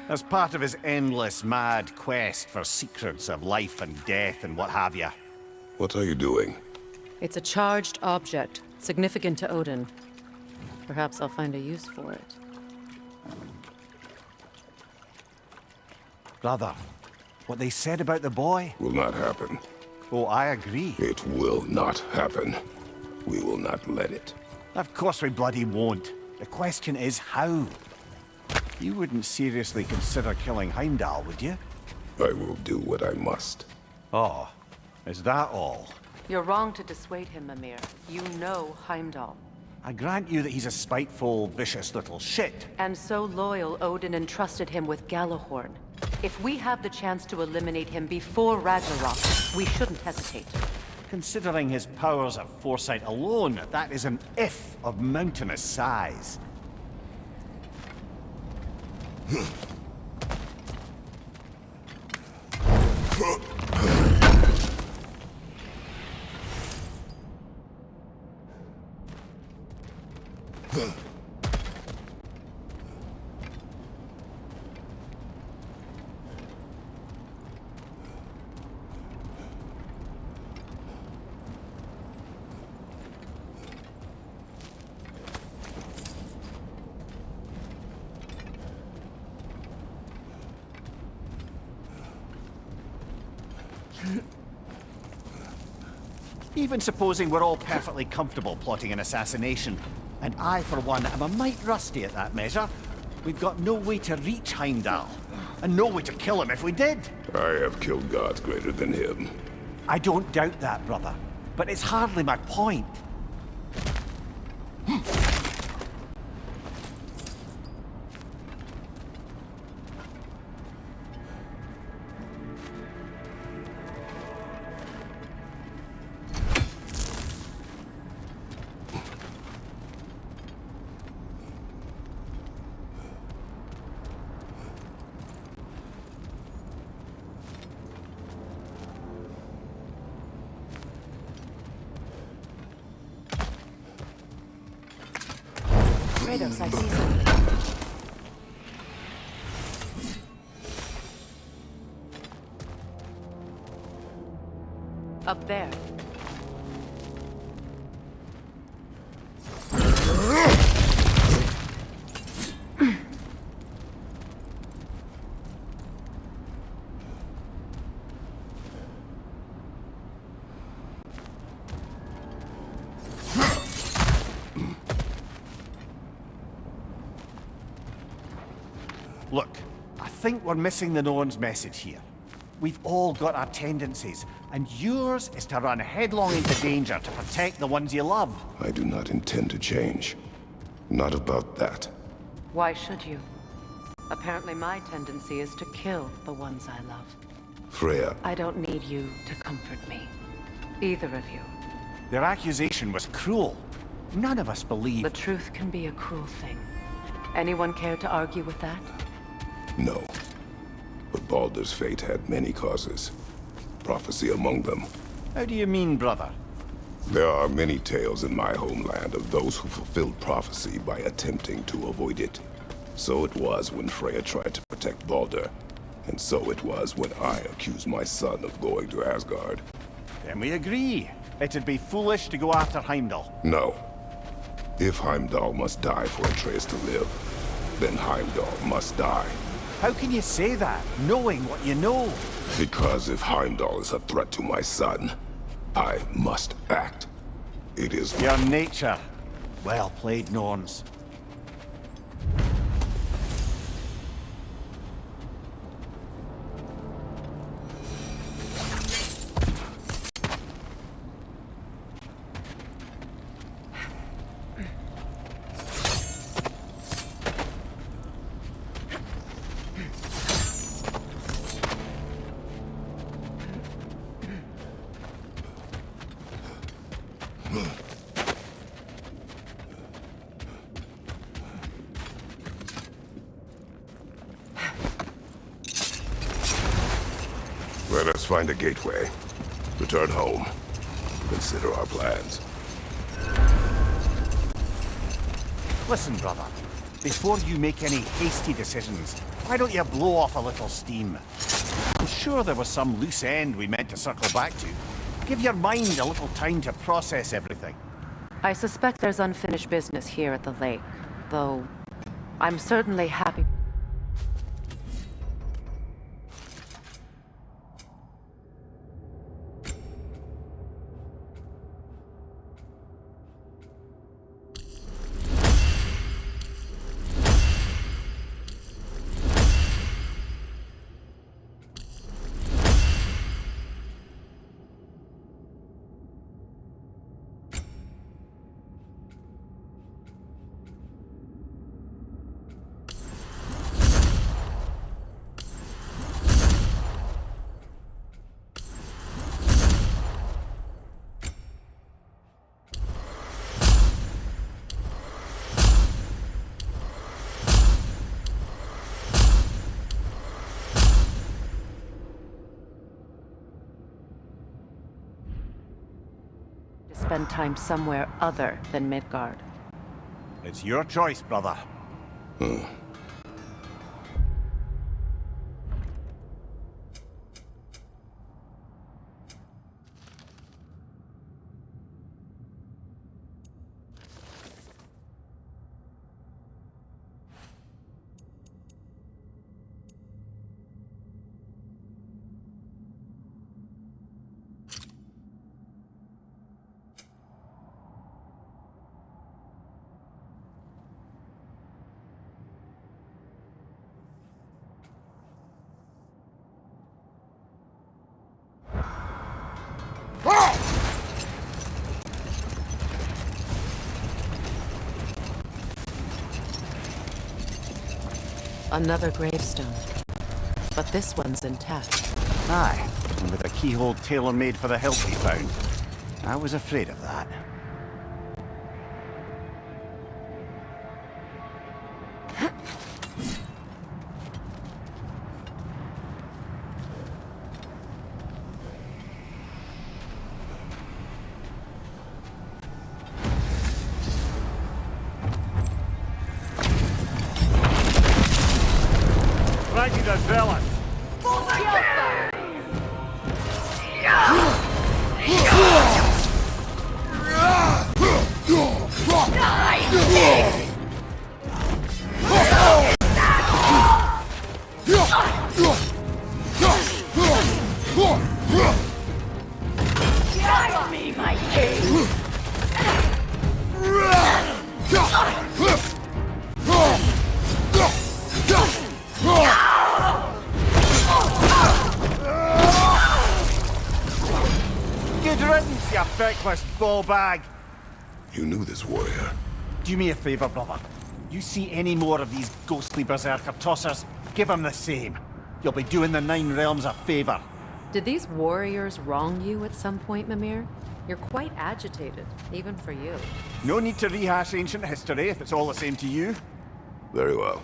As part of his endless, mad quest for secrets of life and death and what have you. What are you doing? It's a charged object, significant to Odin. Perhaps I'll find a use for it. Brother, what they said about the boy? Will not happen. Oh, I agree. It will not happen. We will not let it. Of course we bloody won't. The question is how? You wouldn't seriously consider killing Heimdall, would you? I will do what I must. Oh, is that all? You're wrong to dissuade him, Mimir. You know Heimdall. I grant you that he's a spiteful, vicious little shit. And so loyal, Odin entrusted him with Gjallarhorn. If we have the chance to eliminate him before Ragnarok, we shouldn't hesitate. Considering his powers of foresight alone, that is an if of mountainous size. Even supposing we're all perfectly comfortable plotting an assassination, and I, for one, am a mite rusty at that measure, we've got no way to reach Heimdall, and no way to kill him if we did. I have killed gods greater than him. I don't doubt that, brother, but it's hardly my point. Kratos, I see something. Up there. Look, I think we're missing the Norns' message here. We've all got our tendencies, and yours is to run headlong into danger to protect the ones you love. I do not intend to change. Not about that. Why should you? Apparently my tendency is to kill the ones I love. Freya, I don't need you to comfort me. Either of you. Their accusation was cruel. None of us believe... The truth can be a cruel thing. Anyone care to argue with that? no. But Baldur's fate had many causes. Prophecy among them. How do you mean, brother? There are many tales in my homeland of those who fulfilled prophecy by attempting to avoid it. So it was when Freya tried to protect Baldur. And so it was when I accused my son of going to Asgard. Then we agree. It'd be foolish to go after Heimdall. No. If Heimdall must die for Atreus to live, then Heimdall must die. How can you say that, knowing what you know? Because if Heimdall is a threat to my son, I must act. It is Your nature. Well played, Norns. Let us find a gateway. Return home. Consider our plans. Listen, brother. Before you make any hasty decisions, why don't you blow off a little steam? I'm sure there was some loose end we meant to circle back to. Give your mind a little time to process everything. I suspect there's unfinished business here at the lake, though I'm certainly happy. spend time somewhere other than Midgard. It's your choice, brother. Another gravestone. But this one's intact. Aye, and with a keyhole tailor-made for the hilt we found. I was afraid of that. Tragedy zealous! Guide me, my king! Good riddance, you feckless ball bag! You knew this warrior. Do me a favor, brother. You see any more of these ghostly berserker tossers, give them the same. You'll be doing the Nine Realms a favor. Did these warriors wrong you at some point, Mimir? You're quite agitated, even for you. No need to rehash ancient history if it's all the same to you. Very well.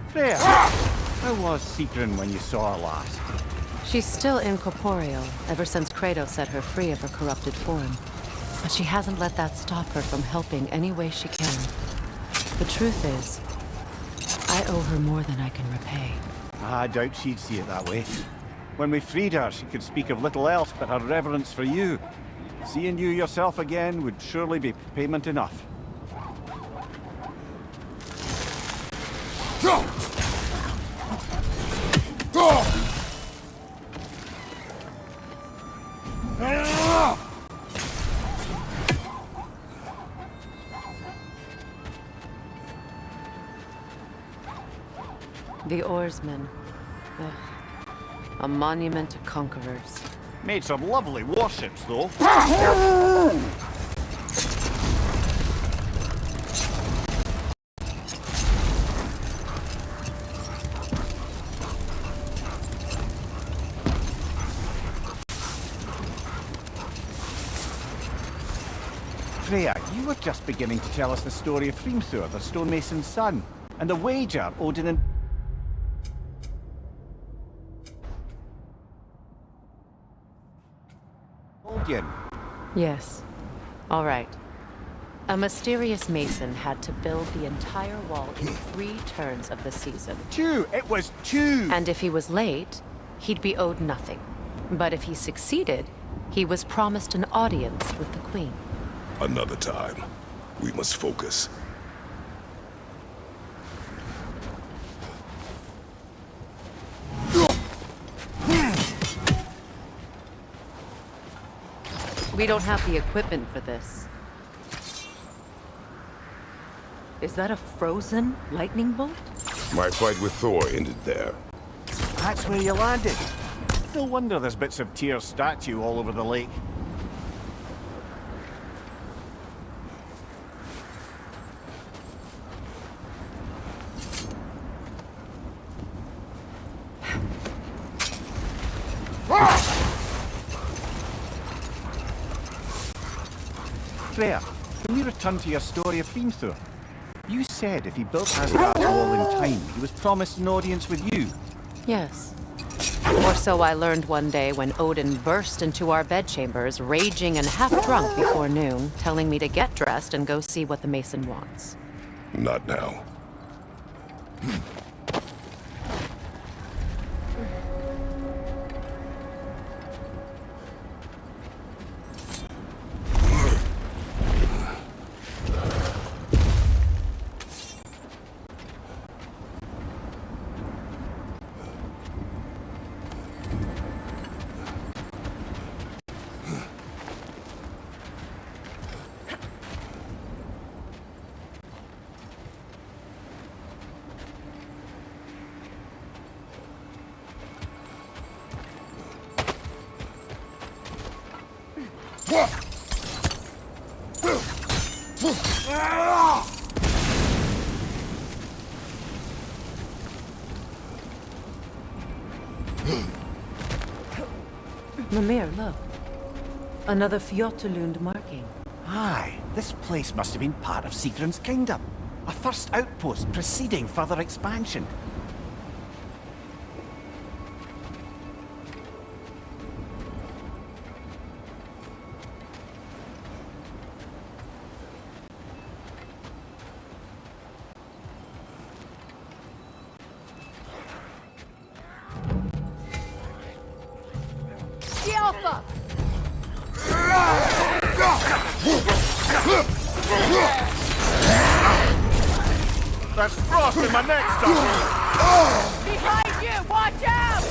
Freya, how was Sigrun when you saw her last? She's still incorporeal, ever since Kratos set her free of her corrupted form. But she hasn't let that stop her from helping any way she can. The truth is, I owe her more than I can repay. I doubt she'd see it that way. When we freed her, she could speak of little else but her reverence for you. Seeing you yourself again would surely be payment enough. The oarsmen. Ugh. A monument to conquerors. Made some lovely warships, though. Freya, you were just beginning to tell us the story of Hrimthur, the stonemason's son, and the wager Odin and... Odin. Yes. All right. A mysterious mason had to build the entire wall in 3 turns of the season. 2! It was 2! And if he was late, he'd be owed nothing. But if he succeeded, he was promised an audience with the queen. Another time. We must focus. We don't have the equipment for this. Is that a frozen lightning bolt? My fight with Thor ended there. That's where you landed. No wonder there's bits of Tyr's statue all over the lake. Freya, can we return to your story of Fimbulwinter? You said if he built Asgard's wall in time, he was promised an audience with you. Yes. Or so I learned one day when Odin burst into our bedchambers, raging and half drunk before noon, telling me to get dressed and go see what the Mason wants. Not now. Mimir, look. Another Fjotalund marking. Aye, this place must have been part of Sigrun's kingdom. A first outpost preceding further expansion. There's frost in my neck, Doctor! Behind you! Watch out!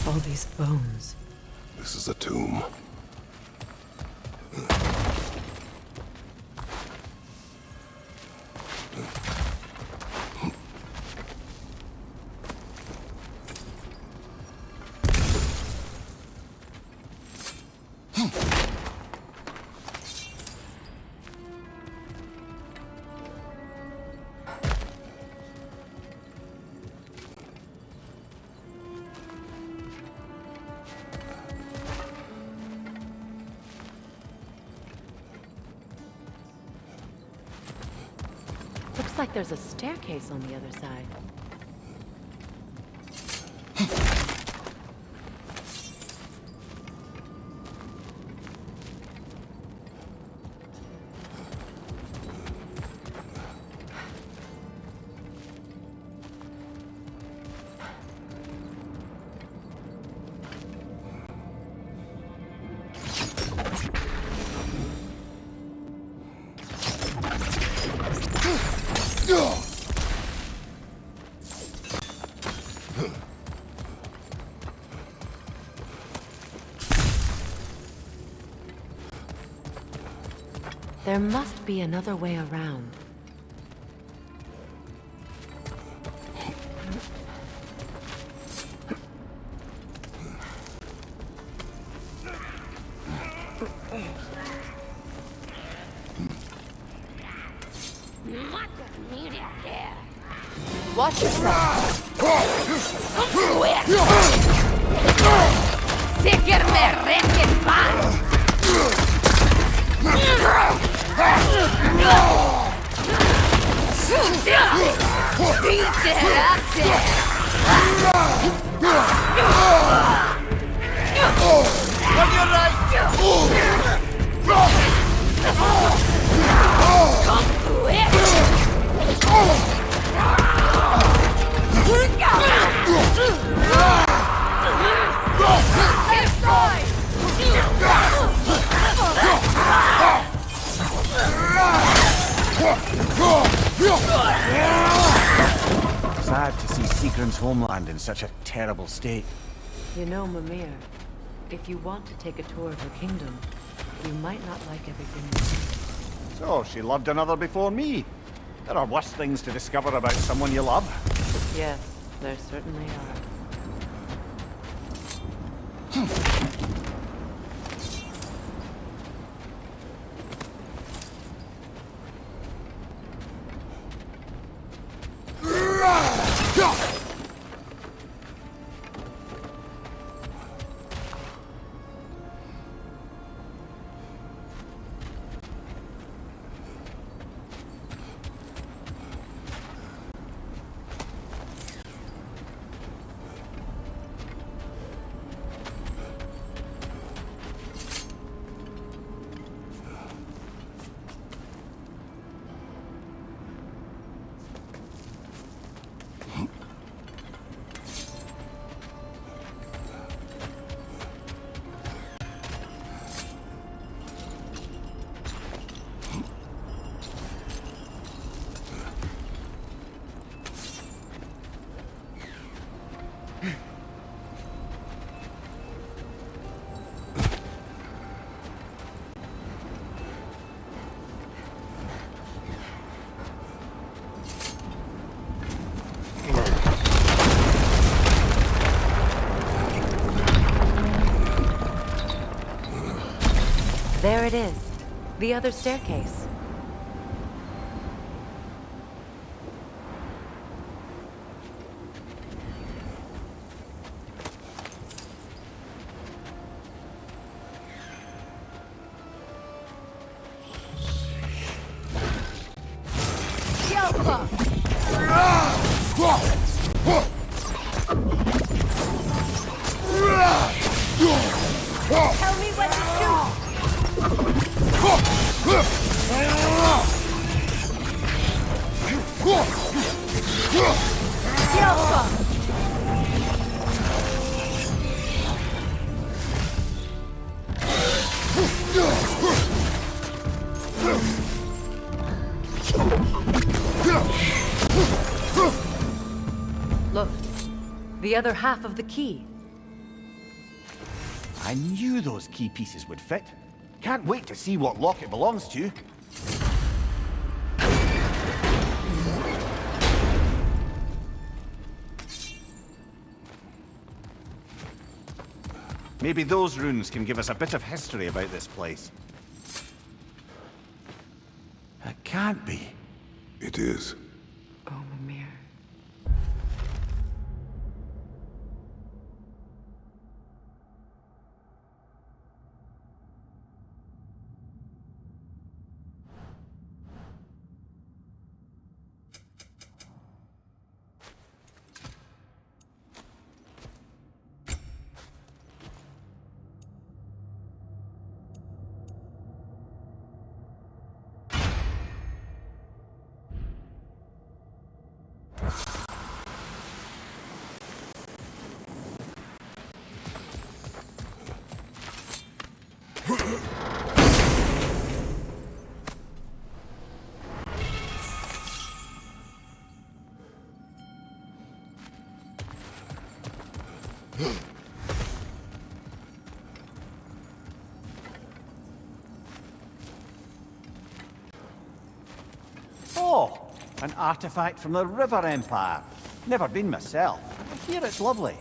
All these bones. This is a tomb. Looks like there's a staircase on the other side. There must be another way around. Watch yourself. Sad to see Sigrun's homeland in such a terrible state. You know, Mimir, if you want to take a tour of her kingdom, you might not like everything. So, she loved another before me. There are worse things to discover about someone you love. Yes, there certainly are. There it is. The other staircase. Tell me when to shoot! Look, the other half of the key. I knew those key pieces would fit. Can't wait to see what lock it belongs to. Maybe those runes can give us a bit of history about this place. It can't be. It is. Oh, Mimir. Oh, an artifact from the River Empire. Never been myself. I hear it's lovely.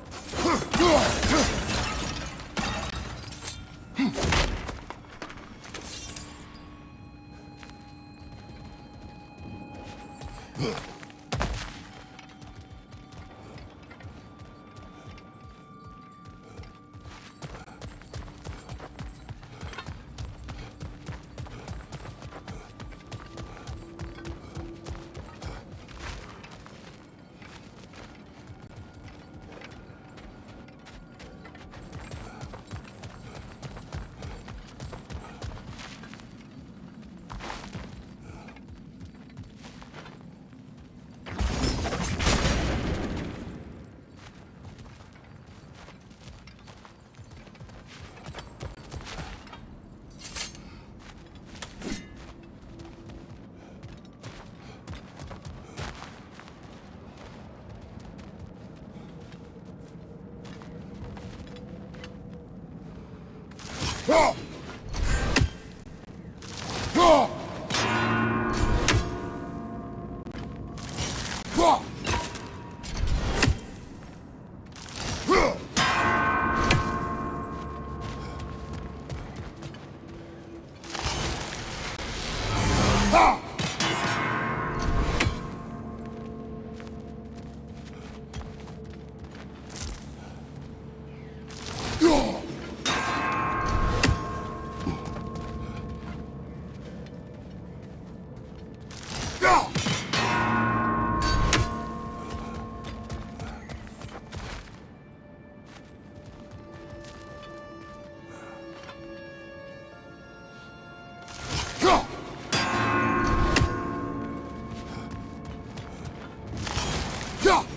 Go!